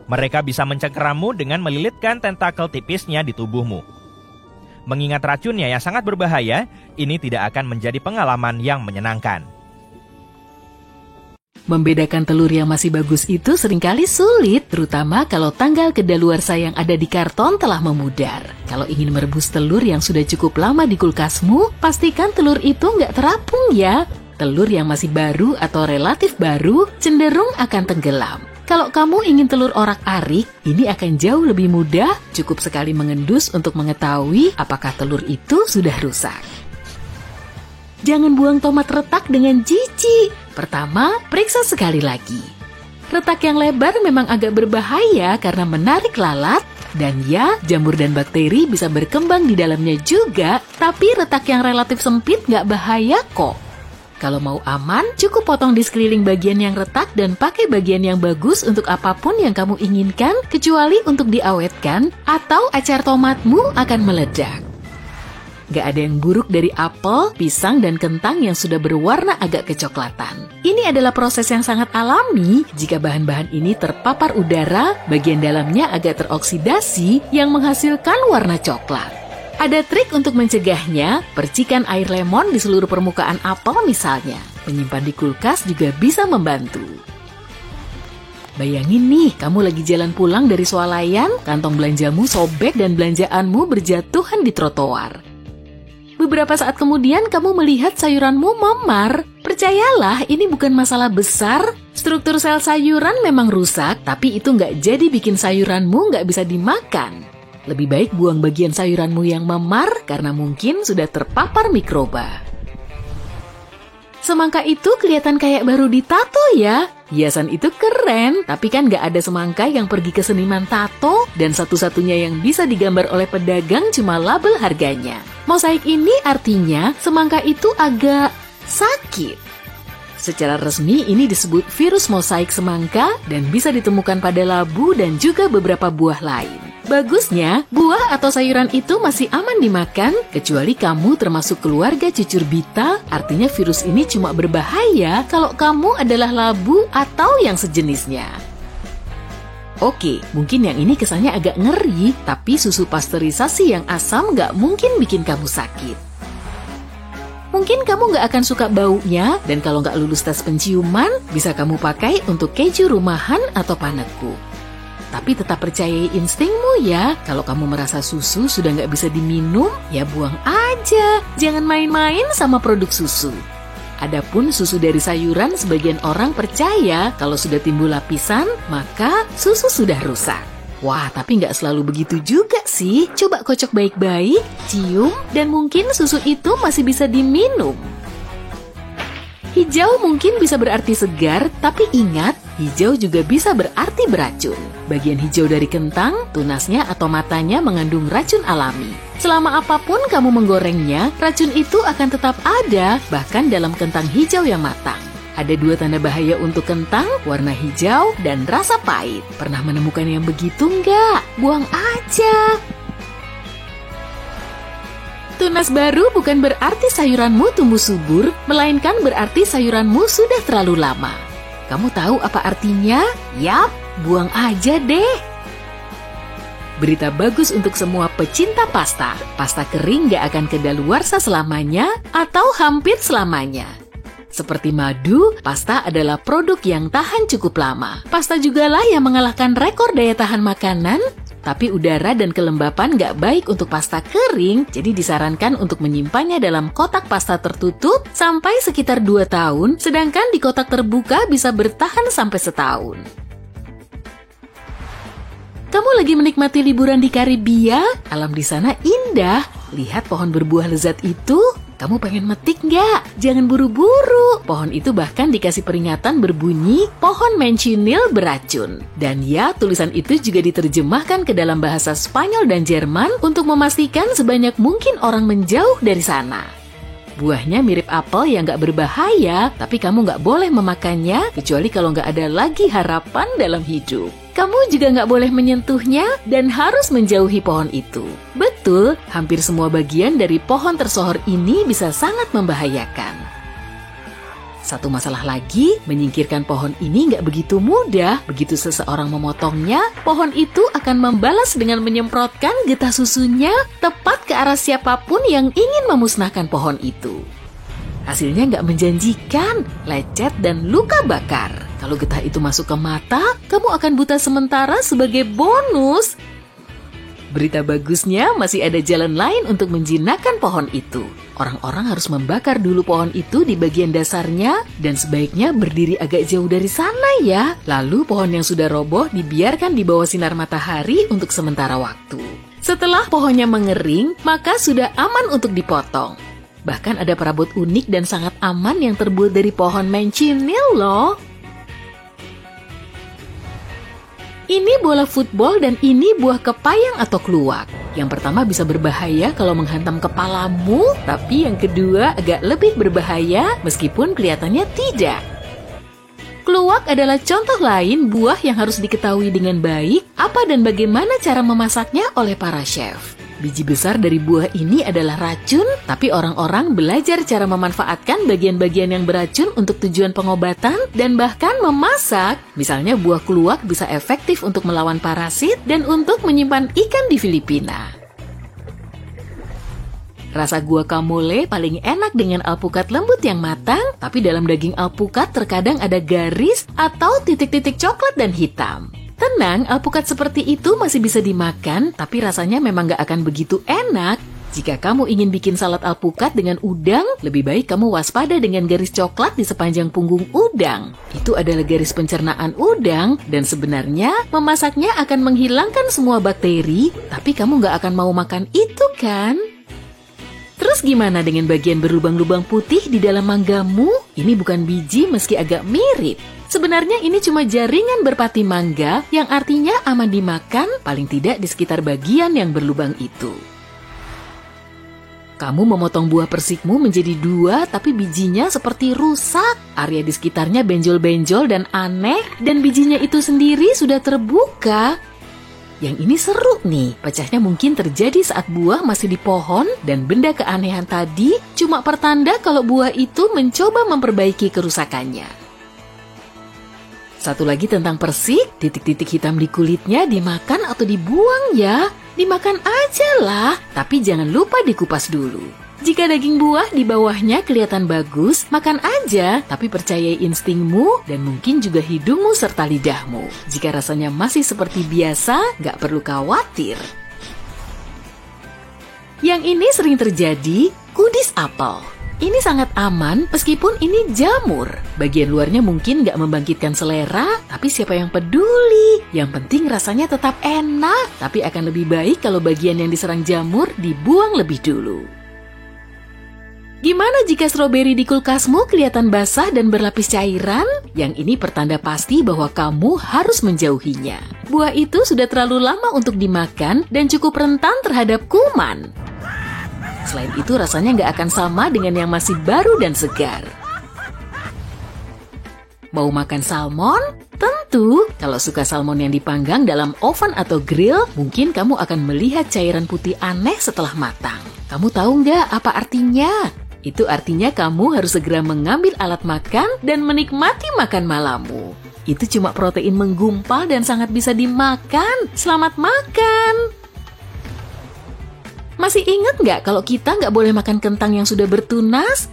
Mereka bisa mencengkeramu dengan melilitkan tentakel tipisnya di tubuhmu. Mengingat racunnya yang sangat berbahaya, ini tidak akan menjadi pengalaman yang menyenangkan. Membedakan telur yang masih bagus itu seringkali sulit, terutama kalau tanggal kedaluarsa yang ada di karton telah memudar. Kalau ingin merebus telur yang sudah cukup lama di kulkasmu, pastikan telur itu nggak terapung ya. Telur yang masih baru atau relatif baru cenderung akan tenggelam. Kalau kamu ingin telur orak-arik, ini akan jauh lebih mudah, cukup sekali mengendus untuk mengetahui apakah telur itu sudah rusak. Jangan buang tomat retak dengan jijik. Pertama, periksa sekali lagi. Retak yang lebar memang agak berbahaya karena menarik lalat, dan ya, jamur dan bakteri bisa berkembang di dalamnya juga, tapi retak yang relatif sempit nggak bahaya kok. Kalau mau aman, cukup potong di sekeliling bagian yang retak dan pakai bagian yang bagus untuk apapun yang kamu inginkan, kecuali untuk diawetkan atau acar tomatmu akan meledak. Gak ada yang buruk dari apel, pisang, dan kentang yang sudah berwarna agak kecoklatan. Ini adalah proses yang sangat alami. Jika bahan-bahan ini terpapar udara, bagian dalamnya agak teroksidasi yang menghasilkan warna coklat. Ada trik untuk mencegahnya, percikan air lemon di seluruh permukaan apel misalnya. Menyimpan di kulkas juga bisa membantu. Bayangin nih, kamu lagi jalan pulang dari swalayan, kantong belanjamu sobek dan belanjaanmu berjatuhan di trotoar. Beberapa saat kemudian kamu melihat sayuranmu memar. Percayalah, ini bukan masalah besar. Struktur sel sayuran memang rusak, tapi itu nggak jadi bikin sayuranmu nggak bisa dimakan. Lebih baik buang bagian sayuranmu yang memar karena mungkin sudah terpapar mikroba. Semangka itu kelihatan kayak baru ditato ya. Hiasan itu keren, tapi kan nggak ada semangka yang pergi ke seniman tato dan satu-satunya yang bisa digambar oleh pedagang cuma label harganya. Mosaik ini artinya semangka itu agak sakit. Secara resmi ini disebut virus mosaik semangka dan bisa ditemukan pada labu dan juga beberapa buah lain. Bagusnya, buah atau sayuran itu masih aman dimakan, kecuali kamu termasuk keluarga cucurbita, artinya virus ini cuma berbahaya kalau kamu adalah labu atau yang sejenisnya. Oke, mungkin yang ini kesannya agak ngeri, tapi susu pasteurisasi yang asam nggak mungkin bikin kamu sakit. Mungkin kamu nggak akan suka baunya, dan kalau nggak lulus tes penciuman, bisa kamu pakai untuk keju rumahan atau panekuk. Tapi tetap percayai instingmu ya, kalau kamu merasa susu sudah nggak bisa diminum, ya buang aja. Jangan main-main sama produk susu. Adapun susu dari sayuran, sebagian orang percaya kalau sudah timbul lapisan, maka susu sudah rusak. Wah, tapi nggak selalu begitu juga sih. Coba kocok baik-baik, cium, dan mungkin susu itu masih bisa diminum. Hijau mungkin bisa berarti segar, tapi ingat, hijau juga bisa berarti beracun. Bagian hijau dari kentang, tunasnya atau matanya mengandung racun alami. Selama apapun kamu menggorengnya, racun itu akan tetap ada, bahkan dalam kentang hijau yang matang. Ada 2 tanda bahaya untuk kentang, warna hijau dan rasa pahit. Pernah menemukan yang begitu nggak? Buang aja. Tunas baru bukan berarti sayuranmu tumbuh subur, melainkan berarti sayuranmu sudah terlalu lama. Kamu tahu apa artinya? Yap, buang aja deh. Berita bagus untuk semua pecinta pasta. Pasta kering gak akan kedaluarsa selamanya atau hampir selamanya. Seperti madu, pasta adalah produk yang tahan cukup lama. Pasta jugalah yang mengalahkan rekor daya tahan makanan. Tapi udara dan kelembapan nggak baik untuk pasta kering, jadi disarankan untuk menyimpannya dalam kotak pasta tertutup sampai sekitar 2 tahun, sedangkan di kotak terbuka bisa bertahan sampai setahun. Kamu lagi menikmati liburan di Karibia? Alam di sana indah. Lihat pohon berbuah lezat itu. Kamu pengen metik nggak? Jangan buru-buru. Pohon itu bahkan dikasih peringatan berbunyi, pohon manchineel beracun. Dan ya, tulisan itu juga diterjemahkan ke dalam bahasa Spanyol dan Jerman untuk memastikan sebanyak mungkin orang menjauh dari sana. Buahnya mirip apel yang nggak berbahaya, tapi kamu nggak boleh memakannya kecuali kalau nggak ada lagi harapan dalam hidup. Kamu juga nggak boleh menyentuhnya dan harus menjauhi pohon itu. Betul, hampir semua bagian dari pohon tersohor ini bisa sangat membahayakan. Satu masalah lagi, menyingkirkan pohon ini nggak begitu mudah. Begitu seseorang memotongnya, pohon itu akan membalas dengan menyemprotkan getah susunya tepat ke arah siapapun yang ingin memusnahkan pohon itu. Hasilnya nggak menjanjikan, lecet dan luka bakar. Kalau getah itu masuk ke mata, kamu akan buta sementara sebagai bonus. Berita bagusnya, masih ada jalan lain untuk menjinakkan pohon itu. Orang-orang harus membakar dulu pohon itu di bagian dasarnya dan sebaiknya berdiri agak jauh dari sana ya. Lalu pohon yang sudah roboh dibiarkan di bawah sinar matahari untuk sementara waktu. Setelah pohonnya mengering, maka sudah aman untuk dipotong. Bahkan ada perabot unik dan sangat aman yang terbuat dari pohon manchineel loh. Ini bola football dan ini buah kepayang atau kluwak. Yang pertama bisa berbahaya kalau menghantam kepalamu, tapi yang kedua agak lebih berbahaya meskipun kelihatannya tidak. Kluwak adalah contoh lain buah yang harus diketahui dengan baik apa dan bagaimana cara memasaknya oleh para chef. Biji besar dari buah ini adalah racun, tapi orang-orang belajar cara memanfaatkan bagian-bagian yang beracun untuk tujuan pengobatan dan bahkan memasak. Misalnya buah kluwak bisa efektif untuk melawan parasit dan untuk menyimpan ikan di Filipina. Rasa guacamole paling enak dengan alpukat lembut yang matang, tapi dalam daging alpukat terkadang ada garis atau titik-titik coklat dan hitam. Tenang, alpukat seperti itu masih bisa dimakan, tapi rasanya memang gak akan begitu enak. Jika kamu ingin bikin salad alpukat dengan udang, lebih baik kamu waspada dengan garis coklat di sepanjang punggung udang. Itu adalah garis pencernaan udang, dan sebenarnya memasaknya akan menghilangkan semua bakteri, tapi kamu gak akan mau makan itu kan? Terus gimana dengan bagian berlubang-lubang putih di dalam manggamu? Ini bukan biji meski agak mirip. Sebenarnya ini cuma jaringan berpati mangga yang artinya aman dimakan, paling tidak di sekitar bagian yang berlubang itu. Kamu memotong buah persikmu menjadi dua, tapi bijinya seperti rusak. Area di sekitarnya benjol-benjol dan aneh, dan bijinya itu sendiri sudah terbuka. Yang ini seru nih, pecahnya mungkin terjadi saat buah masih di pohon, dan benda keanehan tadi cuma pertanda kalau buah itu mencoba memperbaiki kerusakannya. Satu lagi tentang persik, titik-titik hitam di kulitnya dimakan atau dibuang ya? Dimakan aja lah, tapi jangan lupa dikupas dulu. Jika daging buah di bawahnya kelihatan bagus, makan aja, tapi percayai instingmu dan mungkin juga hidungmu serta lidahmu. Jika rasanya masih seperti biasa, nggak perlu khawatir. Yang ini sering terjadi, kudis apel. Ini sangat aman meskipun ini jamur. Bagian luarnya mungkin nggak membangkitkan selera, tapi siapa yang peduli? Yang penting rasanya tetap enak, tapi akan lebih baik kalau bagian yang diserang jamur dibuang lebih dulu. Gimana jika stroberi di kulkasmu kelihatan basah dan berlapis cairan? Yang ini pertanda pasti bahwa kamu harus menjauhinya. Buah itu sudah terlalu lama untuk dimakan dan cukup rentan terhadap kuman. Selain itu rasanya nggak akan sama dengan yang masih baru dan segar. Mau makan salmon? Tentu, kalau suka salmon yang dipanggang dalam oven atau grill, mungkin kamu akan melihat cairan putih aneh setelah matang. Kamu tahu nggak apa artinya? Itu artinya kamu harus segera mengambil alat makan dan menikmati makan malammu. Itu cuma protein menggumpal dan sangat bisa dimakan. Selamat makan! Masih ingat nggak kalau kita nggak boleh makan kentang yang sudah bertunas?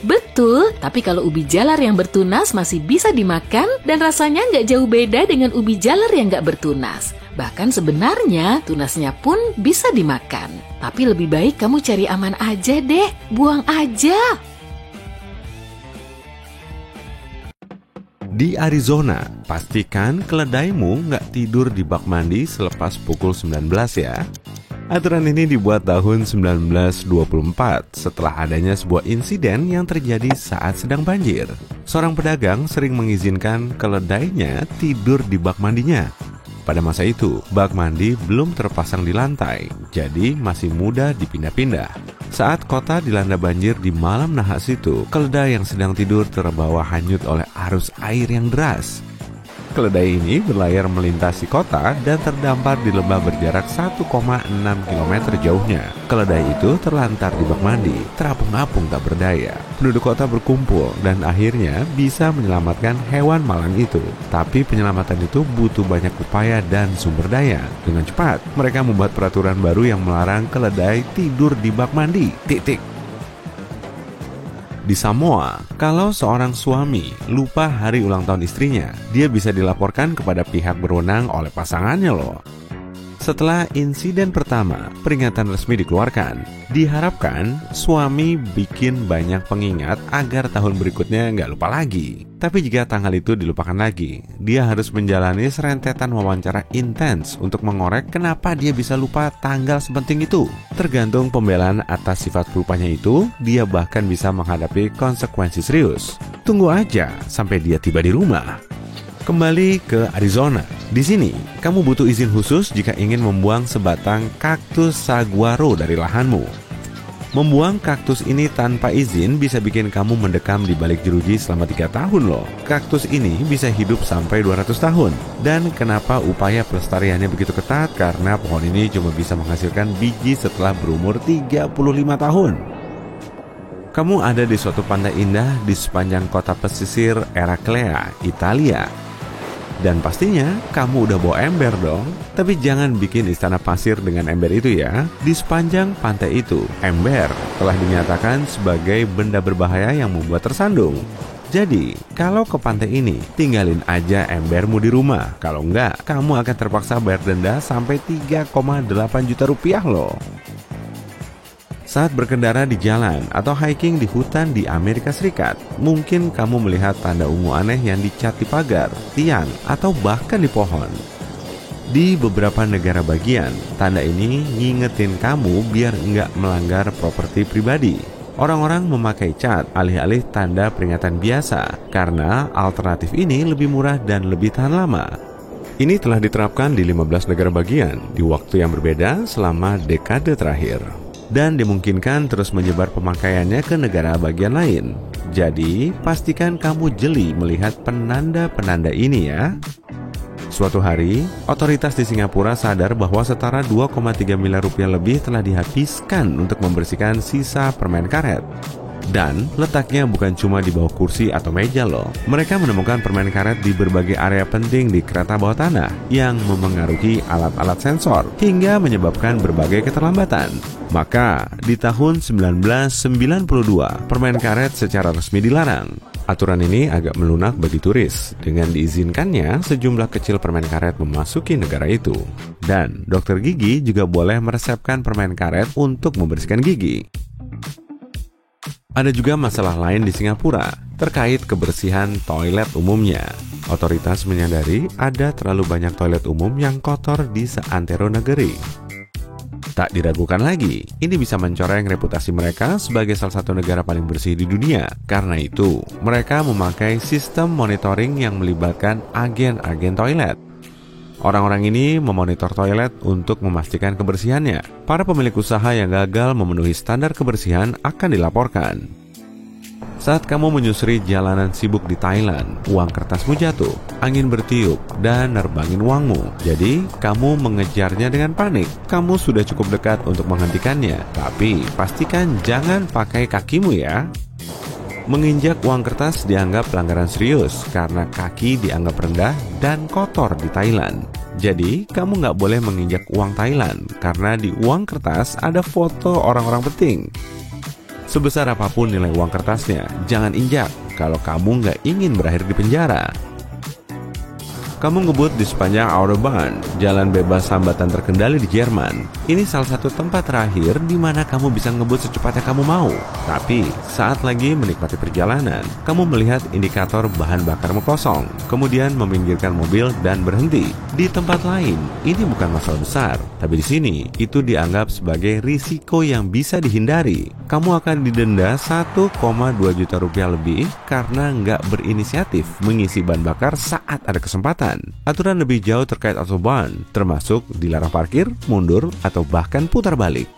Betul, tapi kalau ubi jalar yang bertunas masih bisa dimakan dan rasanya nggak jauh beda dengan ubi jalar yang nggak bertunas. Bahkan sebenarnya tunasnya pun bisa dimakan. Tapi lebih baik kamu cari aman aja deh, buang aja. Di Arizona, pastikan keledaimu nggak tidur di bak mandi selepas pukul 19 ya. Aturan ini dibuat tahun 1924 setelah adanya sebuah insiden yang terjadi saat sedang banjir. Seorang pedagang sering mengizinkan keledainya tidur di bak mandinya. Pada masa itu, bak mandi belum terpasang di lantai, jadi masih mudah dipindah-pindah. Saat kota dilanda banjir di malam nahas itu, keledai yang sedang tidur terbawa hanyut oleh arus air yang deras. Keledai ini berlayar melintasi kota dan terdampar di lembah berjarak 1,6 km jauhnya. Keledai itu terlantar di bak mandi, terapung-apung tak berdaya. Penduduk kota berkumpul dan akhirnya bisa menyelamatkan hewan malang itu. Tapi penyelamatan itu butuh banyak upaya dan sumber daya. Dengan cepat, mereka membuat peraturan baru yang melarang keledai tidur di bak mandi. Di Samoa, kalau seorang suami lupa hari ulang tahun istrinya, dia bisa dilaporkan kepada pihak berwenang oleh pasangannya loh. Setelah insiden pertama, peringatan resmi dikeluarkan. Diharapkan suami bikin banyak pengingat agar tahun berikutnya nggak lupa lagi. Tapi jika tanggal itu dilupakan lagi, dia harus menjalani serentetan wawancara intens untuk mengorek kenapa dia bisa lupa tanggal sepenting itu. Tergantung pembelaan atas sifat pelupanya itu, dia bahkan bisa menghadapi konsekuensi serius. Tunggu aja sampai dia tiba di rumah. Kembali ke Arizona. Di sini, kamu butuh izin khusus jika ingin membuang sebatang kaktus saguaro dari lahanmu. Membuang kaktus ini tanpa izin bisa bikin kamu mendekam di balik jeruji selama 3 tahun loh. Kaktus ini bisa hidup sampai 200 tahun. Dan kenapa upaya pelestariannya begitu ketat? Karena pohon ini cuma bisa menghasilkan biji setelah berumur 35 tahun. Kamu ada di suatu pantai indah di sepanjang kota pesisir Eraclea, Italia. Dan pastinya kamu udah bawa ember dong. Tapi jangan bikin istana pasir dengan ember itu ya. Di sepanjang pantai itu, ember telah dinyatakan sebagai benda berbahaya yang membuat tersandung. Jadi, kalau ke pantai ini, tinggalin aja embermu di rumah. Kalau enggak, kamu akan terpaksa bayar denda sampai 3,8 juta rupiah loh. Saat berkendara di jalan atau hiking di hutan di Amerika Serikat, mungkin kamu melihat tanda ungu aneh yang dicat di pagar, tiang, atau bahkan di pohon. Di beberapa negara bagian, tanda ini ngingetin kamu biar nggak melanggar properti pribadi. Orang-orang memakai cat alih-alih tanda peringatan biasa, karena alternatif ini lebih murah dan lebih tahan lama. Ini telah diterapkan di 15 negara bagian, di waktu yang berbeda selama dekade terakhir. Dan dimungkinkan terus menyebar pemakaiannya ke negara bagian lain. Jadi, pastikan kamu jeli melihat penanda-penanda ini ya. Suatu hari, otoritas di Singapura sadar bahwa setara 2,3 miliar rupiah lebih telah dihabiskan untuk membersihkan sisa permen karet. Dan letaknya bukan cuma di bawah kursi atau meja loh. Mereka menemukan permen karet di berbagai area penting di kereta bawah tanah yang memengaruhi alat-alat sensor hingga menyebabkan berbagai keterlambatan. Maka, di tahun 1992, permen karet secara resmi dilarang. Aturan ini agak melunak bagi turis dengan diizinkannya sejumlah kecil permen karet memasuki negara itu. Dan dokter gigi juga boleh meresepkan permen karet untuk membersihkan gigi. Ada juga masalah lain di Singapura terkait kebersihan toilet umumnya. Otoritas menyadari ada terlalu banyak toilet umum yang kotor di seantero negeri. Tak diragukan lagi, ini bisa mencoreng reputasi mereka sebagai salah satu negara paling bersih di dunia. Karena itu, mereka memakai sistem monitoring yang melibatkan agen-agen toilet. Orang-orang ini memonitor toilet untuk memastikan kebersihannya. Para pemilik usaha yang gagal memenuhi standar kebersihan akan dilaporkan. Saat kamu menyusuri jalanan sibuk di Thailand, uang kertasmu jatuh, angin bertiup, dan nerbangin uangmu. Jadi, kamu mengejarnya dengan panik. Kamu sudah cukup dekat untuk menghentikannya, tapi pastikan jangan pakai kakimu ya. Menginjak uang kertas dianggap pelanggaran serius karena kaki dianggap rendah dan kotor di Thailand. Jadi, kamu nggak boleh menginjak uang Thailand karena di uang kertas ada foto orang-orang penting. Sebesar apapun nilai uang kertasnya, jangan injak kalau kamu nggak ingin berakhir di penjara. Kamu ngebut di sepanjang Autobahn, jalan bebas hambatan terkendali di Jerman. Ini salah satu tempat terakhir di mana kamu bisa ngebut secepatnya kamu mau. Tapi, saat lagi menikmati perjalanan, kamu melihat indikator bahan bakarmu kosong, kemudian meminggirkan mobil dan berhenti. Di tempat lain, ini bukan masalah besar, tapi di sini, itu dianggap sebagai risiko yang bisa dihindari. Kamu akan didenda 1,2 juta rupiah lebih karena nggak berinisiatif mengisi bahan bakar saat ada kesempatan. Aturan lebih jauh terkait Autobahn, termasuk dilarang parkir, mundur, atau bahkan putar balik.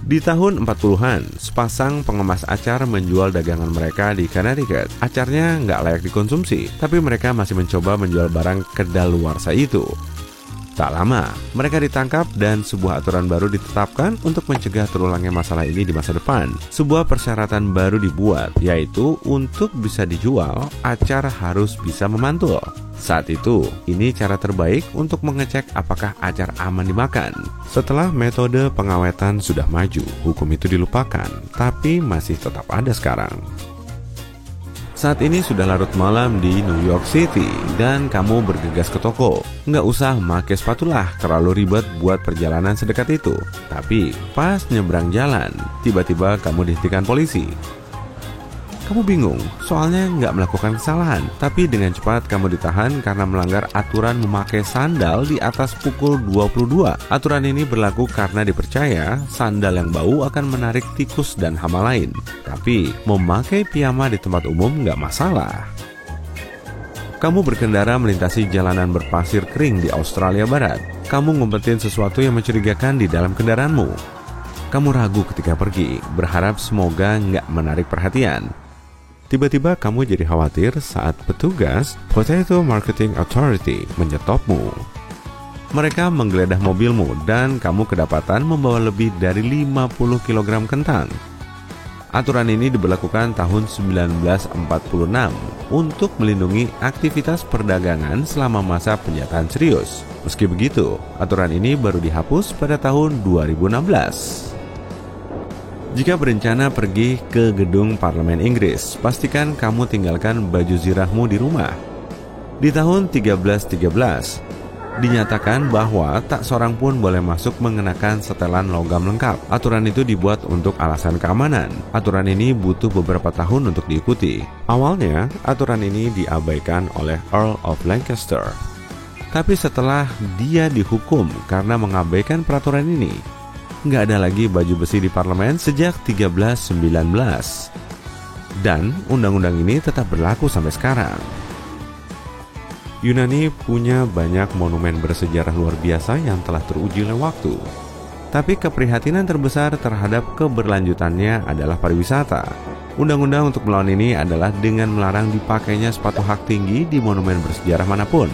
Di tahun 40-an, sepasang pengemas acar menjual dagangan mereka di Connecticut. Acarnya nggak layak dikonsumsi, tapi mereka masih mencoba menjual barang kedaluarsa itu. Tak lama, mereka ditangkap dan sebuah aturan baru ditetapkan untuk mencegah terulangnya masalah ini di masa depan. Sebuah persyaratan baru dibuat, yaitu untuk bisa dijual, acar harus bisa memantul. Saat itu, ini cara terbaik untuk mengecek apakah acar aman dimakan. Setelah metode pengawetan sudah maju, hukum itu dilupakan, tapi masih tetap ada sekarang. Saat ini sudah larut malam di New York City dan kamu bergegas ke toko. Nggak usah pakai sepatu lah, terlalu ribet buat perjalanan sedekat itu. Tapi pas nyebrang jalan, tiba-tiba kamu dihentikan polisi. Kamu bingung, soalnya nggak melakukan kesalahan, tapi dengan cepat kamu ditahan karena melanggar aturan memakai sandal di atas pukul 22. Aturan ini berlaku karena dipercaya sandal yang bau akan menarik tikus dan hama lain. Tapi memakai piyama di tempat umum nggak masalah. Kamu berkendara melintasi jalanan berpasir kering di Australia Barat. Kamu ngumpetin sesuatu yang mencurigakan di dalam kendaraanmu. Kamu ragu ketika pergi, berharap semoga nggak menarik perhatian. Tiba-tiba kamu jadi khawatir saat petugas Potato Marketing Authority menyetopmu. Mereka menggeledah mobilmu dan kamu kedapatan membawa lebih dari 50 kg kentang. Aturan ini diberlakukan tahun 1946 untuk melindungi aktivitas perdagangan selama masa penjataan serius. Meski begitu, aturan ini baru dihapus pada tahun 2016. Jika berencana pergi ke gedung parlemen Inggris, pastikan kamu tinggalkan baju zirahmu di rumah. Di tahun 1313, dinyatakan bahwa tak seorang pun boleh masuk mengenakan setelan logam lengkap. Aturan itu dibuat untuk alasan keamanan. Aturan ini butuh beberapa tahun untuk diikuti. Awalnya, aturan ini diabaikan oleh Earl of Lancaster. Tapi setelah dia dihukum karena mengabaikan peraturan ini, nggak ada lagi baju besi di parlemen sejak 1319. Dan undang-undang ini tetap berlaku sampai sekarang. Yunani punya banyak monumen bersejarah luar biasa yang telah teruji oleh waktu. Tapi keprihatinan terbesar terhadap keberlanjutannya adalah pariwisata. Undang-undang untuk melawan ini adalah dengan melarang dipakainya sepatu hak tinggi di monumen bersejarah manapun.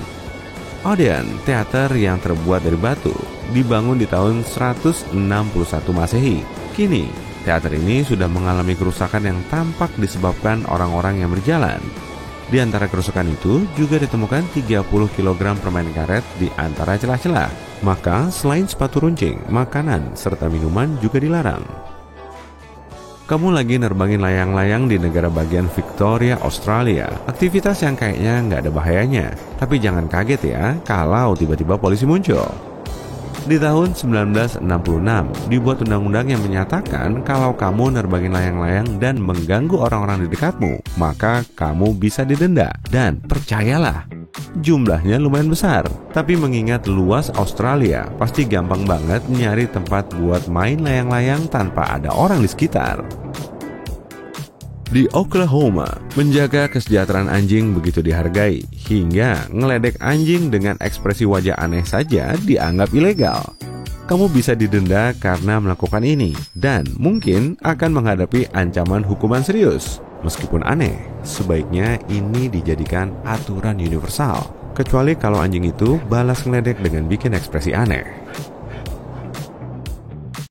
Odeon, teater yang terbuat dari batu, dibangun di tahun 161 Masehi. Kini, teater ini sudah mengalami kerusakan yang tampak disebabkan orang-orang yang berjalan. Di antara kerusakan itu juga ditemukan 30 kg permen karet di antara celah-celah. Maka, selain sepatu runcing, makanan serta minuman juga dilarang. Kamu lagi nerbangin layang-layang di negara bagian Victoria, Australia. Aktivitas yang kayaknya nggak ada bahayanya. Tapi jangan kaget ya kalau tiba-tiba polisi muncul. Di tahun 1966, dibuat undang-undang yang menyatakan kalau kamu nerbangin layang-layang dan mengganggu orang-orang di dekatmu, maka kamu bisa didenda. Dan percayalah, jumlahnya lumayan besar. Tapi mengingat luas Australia, pasti gampang banget nyari tempat buat main layang-layang tanpa ada orang di sekitar. Di Oklahoma, menjaga kesejahteraan anjing begitu dihargai, hingga ngeledek anjing dengan ekspresi wajah aneh saja dianggap ilegal. Kamu bisa didenda karena melakukan ini, dan mungkin akan menghadapi ancaman hukuman serius. Meskipun aneh, sebaiknya ini dijadikan aturan universal. Kecuali kalau anjing itu balas ngeledek dengan bikin ekspresi aneh.